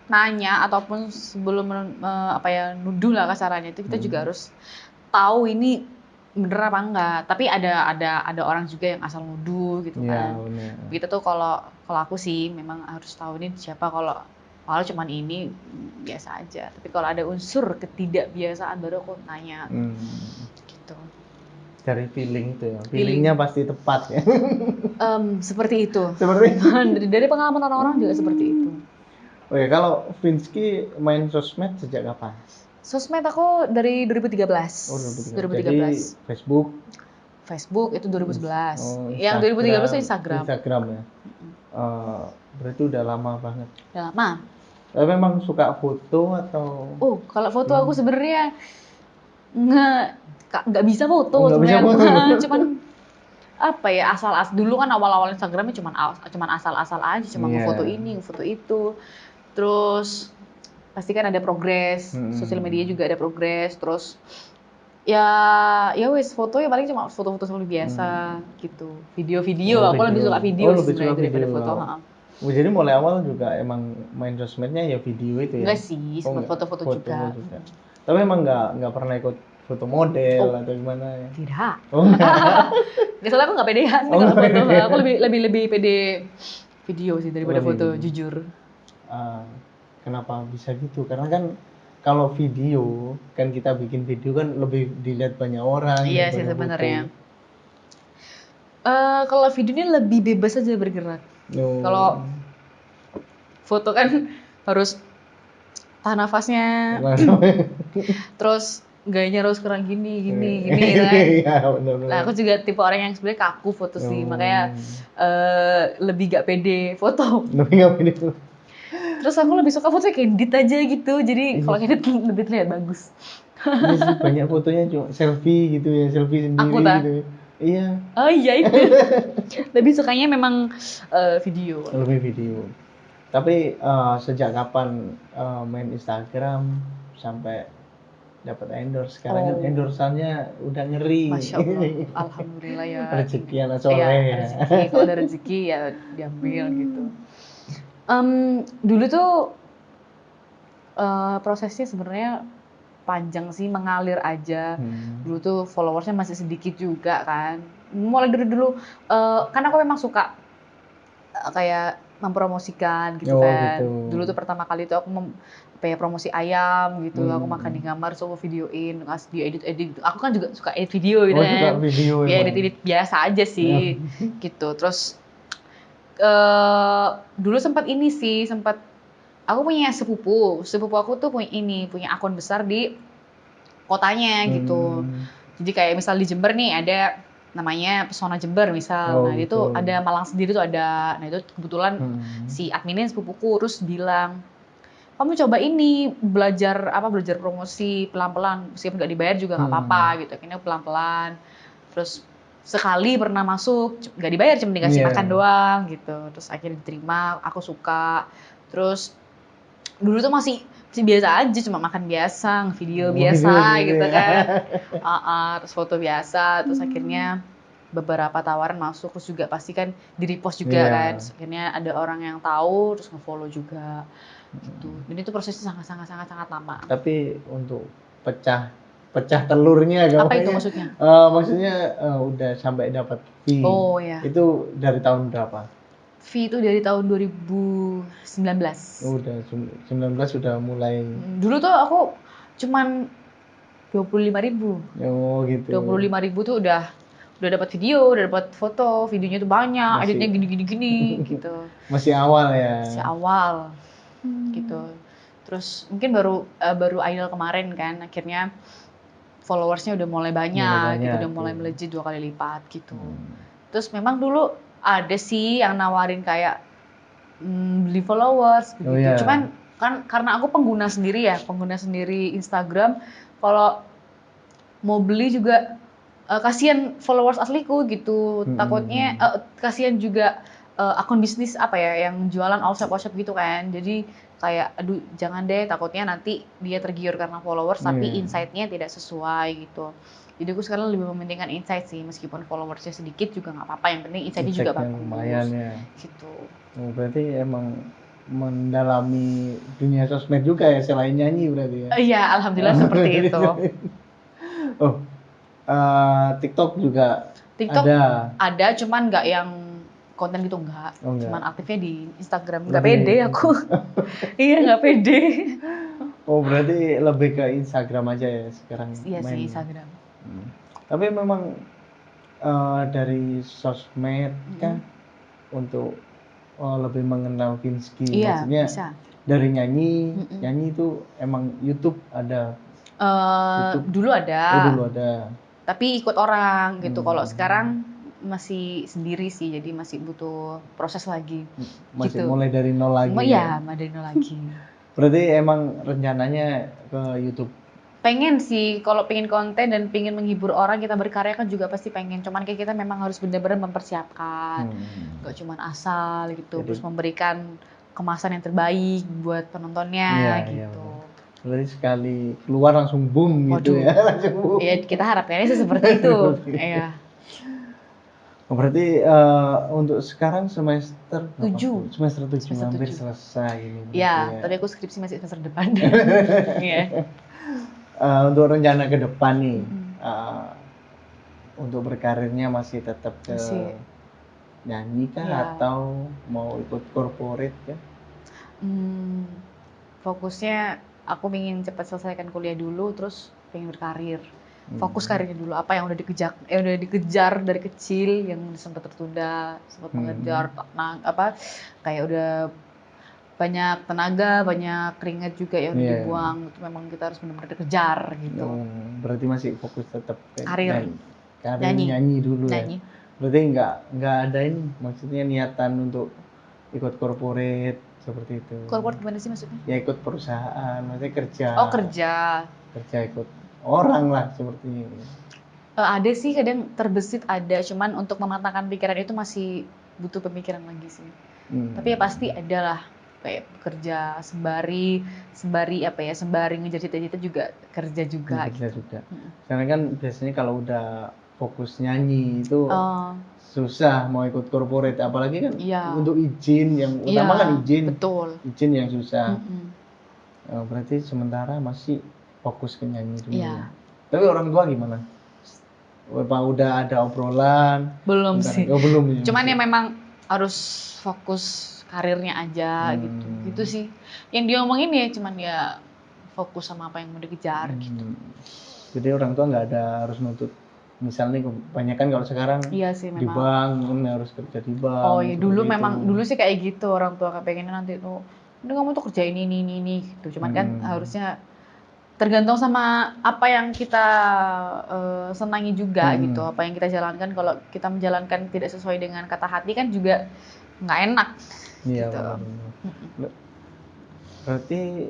[SPEAKER 1] nanya ataupun sebelum apa ya nuduh lah kasarannya itu kita juga harus tahu ini bener apa enggak. Tapi ada orang juga yang asal nuduh gitu
[SPEAKER 2] Iya,
[SPEAKER 1] kan.
[SPEAKER 2] benar.
[SPEAKER 1] Begitu tuh kalau aku sih memang harus tahu ini siapa. Kalau cuman ini biasa aja. Tapi kalau ada unsur ketidakbiasaan baru aku nanya. Gitu.
[SPEAKER 2] Cari feeling itu ya.
[SPEAKER 1] Feeling.
[SPEAKER 2] Feelingnya pasti tepat ya.
[SPEAKER 1] Seperti itu.
[SPEAKER 2] Seperti itu.
[SPEAKER 1] Dari pengalaman orang-orang juga seperti itu.
[SPEAKER 2] Oh ya, kalau Vinsky main sosmed sejak kapan?
[SPEAKER 1] Sosmed aku dari 2013.
[SPEAKER 2] Oh, 2013. Jadi
[SPEAKER 1] Facebook itu 2011.
[SPEAKER 2] Oh,
[SPEAKER 1] Yang 2013 itu Instagram.
[SPEAKER 2] Instagram ya. Berarti udah lama banget.
[SPEAKER 1] Udah lama.
[SPEAKER 2] Tapi memang suka foto atau?
[SPEAKER 1] Oh, kalau foto aku sebenarnya nggak bisa foto
[SPEAKER 2] Oh, nggak bisa
[SPEAKER 1] sebenarnya.
[SPEAKER 2] foto.
[SPEAKER 1] Cuman apa ya, asal-asal dulu kan awal-awal Instagramnya cuman asal-asal aja, cuma ngefoto ini, ngefoto itu. Terus pasti kan ada progres, sosial media juga ada progres. Terus ya wes foto ya paling cuma foto-foto seperti biasa gitu. Video-video, aku lebih suka video sebenarnya daripada foto.
[SPEAKER 2] Oh, jadi mulai awal juga emang main sosmednya ya video itu ya?
[SPEAKER 1] Enggak sih, sempat foto-foto juga.
[SPEAKER 2] Tapi emang nggak pernah ikut foto model atau gimana ya?
[SPEAKER 1] Tidak.
[SPEAKER 2] Oh, enggak.
[SPEAKER 1] Soalnya aku nggak pedean kalau foto. Aku lebih pede video sih daripada foto, jujur.
[SPEAKER 2] Kenapa bisa gitu? Karena kan kalau video kan kita bikin video kan lebih dilihat banyak orang.
[SPEAKER 1] Iya sih sebenarnya. Kalau video ini lebih bebas aja bergerak. Kalau foto kan harus tahan nafasnya, terus gayanya harus kurang gini kan.
[SPEAKER 2] Iya, benar.
[SPEAKER 1] Nah aku juga tipe orang yang sebenarnya kaku foto sih, makanya lebih gak pede foto.
[SPEAKER 2] Lebih gak pede foto.
[SPEAKER 1] Terus aku lebih suka fotonya candid aja gitu, jadi kalau candid lebih terlihat bagus.
[SPEAKER 2] Iya sih, banyak fotonya cuma selfie gitu ya, selfie sendiri
[SPEAKER 1] aku
[SPEAKER 2] gitu. Iya.
[SPEAKER 1] Oh iya itu. Lebih sukanya memang video.
[SPEAKER 2] Lebih video. Tapi sejak kapan main Instagram sampai dapat endorse? Sekarang kan endorsannya udah ngeri.
[SPEAKER 1] Masya Allah, alhamdulillah ya.
[SPEAKER 2] Rezeki anak soleh ya.
[SPEAKER 1] Rezeki. Kalau ada rezeki ya diambil gitu. Dulu tuh prosesnya sebenarnya panjang sih, mengalir aja. Dulu tuh followersnya masih sedikit juga kan. Mulai dari dulu, kan aku memang suka kayak mempromosikan gitu kan. Gitu. Dulu tuh pertama kali tuh aku promosi ayam gitu. Aku makan di kamar, so aku videoin, ngasih diedit. Aku kan juga suka edit video gitu kan.
[SPEAKER 2] Suka video
[SPEAKER 1] ya edit biasa aja sih gitu. Terus dulu sempat aku punya sepupu aku tuh punya akun besar di kotanya gitu. Jadi kayak misal di Jember nih ada namanya Pesona Jember misal. Nah itu ada Malang sendiri tuh ada. Nah itu kebetulan si adminnya sepupuku terus bilang, kamu coba ini belajar promosi pelan-pelan, meskipun nggak dibayar juga nggak apa-apa gitu. Akhirnya pelan-pelan. Terus sekali pernah masuk nggak dibayar, cuma dikasih makan doang gitu. Terus akhirnya diterima, aku suka. Terus dulu tuh masih biasa aja, cuma makan biasa, video biasa gitu kan. Terus foto biasa, terus akhirnya beberapa tawaran masuk, terus juga pasti kan di-repost juga kan. Terus akhirnya ada orang yang tahu, terus nge-follow juga gitu. Dan itu prosesnya sangat lama.
[SPEAKER 2] Tapi untuk pecah telurnya
[SPEAKER 1] apa itu maksudnya?
[SPEAKER 2] Maksudnya udah sampai dapat fee.
[SPEAKER 1] Oh ya.
[SPEAKER 2] Itu dari tahun berapa?
[SPEAKER 1] Fee itu dari tahun 2019.
[SPEAKER 2] Udah 19 sudah mulai.
[SPEAKER 1] Dulu tuh aku cuman 25.000.
[SPEAKER 2] Oh gitu.
[SPEAKER 1] 25.000 tuh udah dapat video, udah dapat foto, videonya tuh banyak, editnya gini gitu.
[SPEAKER 2] Masih awal ya.
[SPEAKER 1] Masih awal. Gitu. Terus mungkin baru idol kemarin kan, akhirnya followersnya udah mulai banyak gitu, udah mulai melejit 2 kali lipat gitu. Terus memang dulu ada sih yang nawarin kayak beli followers begitu. Cuman kan karena aku pengguna sendiri Instagram, kalau mau beli juga kasihan followers asliku gitu. Takutnya kasihan juga akun bisnis apa ya yang jualan all shop gitu kan. Jadi kayak aduh jangan deh, takutnya nanti dia tergiur karena followers tapi insight-nya tidak sesuai gitu. Jadi aku sekarang lebih mementingkan insight sih, meskipun followersnya sedikit juga nggak apa-apa, yang penting insight-nya juga bagus.
[SPEAKER 2] Lumayan ya.
[SPEAKER 1] Gitu.
[SPEAKER 2] Oh, berarti emang mendalami dunia sosmed juga ya selain nyanyi berarti ya?
[SPEAKER 1] Iya, alhamdulillah seperti itu.
[SPEAKER 2] Oh, TikTok juga
[SPEAKER 1] TikTok
[SPEAKER 2] ada,
[SPEAKER 1] cuman nggak yang konten gitu enggak.
[SPEAKER 2] Oh, enggak.
[SPEAKER 1] Cuman aktifnya di Instagram. Nggak pede aku. Iya, nggak pede.
[SPEAKER 2] Oh, berarti lebih ke Instagram aja ya sekarang
[SPEAKER 1] Iya
[SPEAKER 2] main.
[SPEAKER 1] sih, Instagram.
[SPEAKER 2] Tapi memang dari sosmed kan untuk lebih mengenal Vinsky.
[SPEAKER 1] Iya,
[SPEAKER 2] Maksudnya
[SPEAKER 1] bisa.
[SPEAKER 2] dari nyanyi itu emang YouTube ada.
[SPEAKER 1] Dulu ada.
[SPEAKER 2] Oh, dulu ada.
[SPEAKER 1] Tapi ikut orang gitu. Kalau sekarang masih sendiri sih, jadi masih butuh proses lagi.
[SPEAKER 2] Masih
[SPEAKER 1] gitu.
[SPEAKER 2] mulai dari nol lagi.
[SPEAKER 1] Iya, mulai dari nol lagi.
[SPEAKER 2] Berarti emang rencananya ke YouTube?
[SPEAKER 1] Pengen sih, kalau pengen konten dan pengen menghibur orang, kita berkarya kan juga pasti pengen. Cuman kayak kita memang harus benar-benar mempersiapkan. Gak cuman asal gitu,
[SPEAKER 2] Jadi,
[SPEAKER 1] terus memberikan kemasan yang terbaik buat penontonnya gitu.
[SPEAKER 2] Iya. Berarti sekali keluar langsung boom gitu ya. Langsung boom.
[SPEAKER 1] Iya, kita harapnya sih seperti itu. Iya.
[SPEAKER 2] Berarti untuk sekarang semester
[SPEAKER 1] 7.
[SPEAKER 2] Semester 7 hampir selesai ini.
[SPEAKER 1] Iya, tapi aku skripsi masih semester depan. Iya.
[SPEAKER 2] Untuk rencana ke depan nih, untuk berkarirnya masih tetap ke nyanyi kah atau mau ikut corporate kah?
[SPEAKER 1] Fokusnya aku ingin cepat selesaikan kuliah dulu, terus pengen berkarir. Fokus karirnya dulu, apa yang udah dikejar dari kecil, yang sempat tertunda, sempat mengejar kayak udah banyak tenaga, banyak keringat juga yang udah dibuang, itu memang kita harus benar-benar dikejar gitu.
[SPEAKER 2] Berarti masih fokus tetap
[SPEAKER 1] karir
[SPEAKER 2] nyanyi dulu
[SPEAKER 1] nyanyi.
[SPEAKER 2] Ya. Berarti nggak ada ini, maksudnya niatan untuk ikut corporate seperti itu.
[SPEAKER 1] Corporate gimana sih maksudnya?
[SPEAKER 2] Ya ikut perusahaan, maksudnya kerja.
[SPEAKER 1] Oh, kerja
[SPEAKER 2] Ikut orang lah seperti ini.
[SPEAKER 1] Ada sih kadang terbesit ada, cuman untuk mematangkan pikiran itu masih butuh pemikiran lagi sih. Tapi ya pasti ada lah, kayak kerja sembari ngejar cita-cita juga kerja juga.
[SPEAKER 2] Karena kan biasanya kalau udah fokus nyanyi itu susah mau ikut corporate, apalagi kan untuk izin yang utama kan izin.
[SPEAKER 1] Betul.
[SPEAKER 2] Izin yang susah. Berarti sementara masih fokus ke nyanyi dulu. Iya. Tapi orang tua gimana? Apa udah ada obrolan?
[SPEAKER 1] Belum sih.
[SPEAKER 2] Belum.
[SPEAKER 1] Cuman ya memang harus fokus karirnya aja gitu. Gitu sih. Yang diomongin ya cuman ya fokus sama apa yang mau dikejar gitu.
[SPEAKER 2] Jadi orang tua nggak ada harus nuntut. Misalnya kebanyakan kalau sekarang di bank harus kerja di bank.
[SPEAKER 1] Oh iya, dulu memang dulu sih kayak gitu, orang tua kepengennya nanti tuh udah kamu tuh kerja ini gitu. Cuman kan harusnya tergantung sama apa yang kita senangi juga gitu, apa yang kita jalankan. Kalau kita menjalankan tidak sesuai dengan kata hati kan juga nggak enak.
[SPEAKER 2] Iya,
[SPEAKER 1] gitu.
[SPEAKER 2] Berarti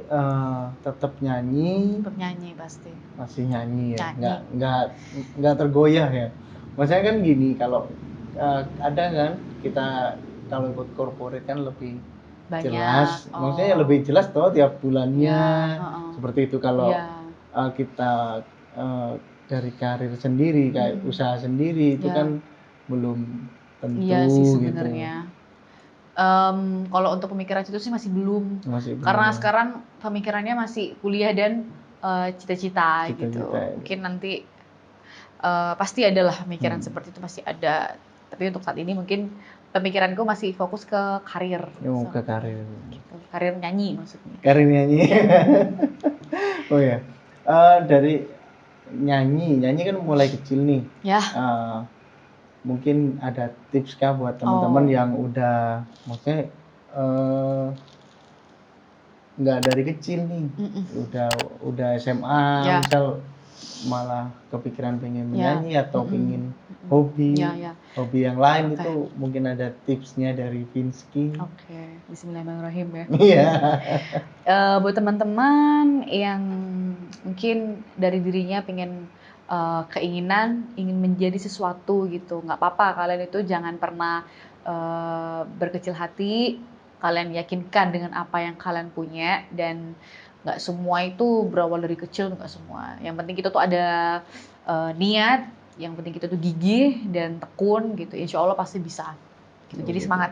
[SPEAKER 2] tetap nyanyi.
[SPEAKER 1] Tetap nyanyi pasti.
[SPEAKER 2] Masih nyanyi ya, nggak tergoyah ya. Maksudnya kan gini, kalau ada kan kita kalau ikut corporate kan lebih banyak, jelas, maksudnya lebih jelas toh tiap bulannya. Seperti itu. Kalau kita dari karir sendiri kayak usaha sendiri itu kan belum tentu. Iya
[SPEAKER 1] sih sebenarnya. Gitu. Kalau untuk pemikiran itu sih masih belum. Karena sekarang pemikirannya masih kuliah dan cita-cita gitu. Mungkin nanti pasti adalah pemikiran seperti itu, masih ada. Tapi untuk saat ini mungkin pemikiranku masih fokus ke karir.
[SPEAKER 2] Ke karir.
[SPEAKER 1] Gitu. Karir nyanyi maksudnya.
[SPEAKER 2] Karir nyanyi. Oh ya. Dari nyanyi kan mulai kecil nih.
[SPEAKER 1] Ya.
[SPEAKER 2] Mungkin ada tips kah buat teman-teman yang udah maksudnya nggak dari kecil nih, udah SMA misal malah kepikiran pengen menyanyi atau pengen hobi yang lain, itu mungkin ada tipsnya dari Vinsky.
[SPEAKER 1] Oke. Bismillahirrahmanirrahim ya.
[SPEAKER 2] Iya.
[SPEAKER 1] Buat teman-teman yang mungkin dari dirinya pengen keinginan ingin menjadi sesuatu gitu. Nggak apa-apa, kalian itu jangan pernah berkecil hati. Kalian yakinkan dengan apa yang kalian punya, dan nggak semua itu berawal dari kecil, nggak semua. Yang penting kita tuh ada niat, yang penting kita tuh gigih dan tekun gitu. Insya Allah pasti bisa. Gitu. Jadi semangat.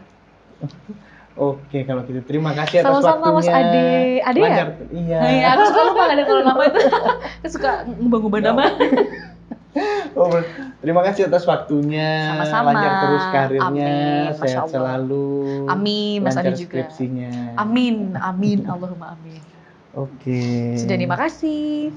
[SPEAKER 2] Oke, kalau gitu terima kasih atas
[SPEAKER 1] Sama-sama Mas
[SPEAKER 2] waktunya.
[SPEAKER 1] Ade. Ade ya?
[SPEAKER 2] Lancar. Iya.
[SPEAKER 1] Iya, aku suka lupa ada kalau nama itu. Aku suka ngubah-ngubah nama.
[SPEAKER 2] Oh, terima kasih atas waktunya.
[SPEAKER 1] Sama-sama.
[SPEAKER 2] Lancar terus karirnya,
[SPEAKER 1] Amin. Masya
[SPEAKER 2] sehat
[SPEAKER 1] Allah.
[SPEAKER 2] selalu.
[SPEAKER 1] Amin, Mas
[SPEAKER 2] Lancar
[SPEAKER 1] Ade juga.
[SPEAKER 2] skripsinya.
[SPEAKER 1] Amin, amin, Allahumma amin.
[SPEAKER 2] Oke.
[SPEAKER 1] Sudah, terima kasih.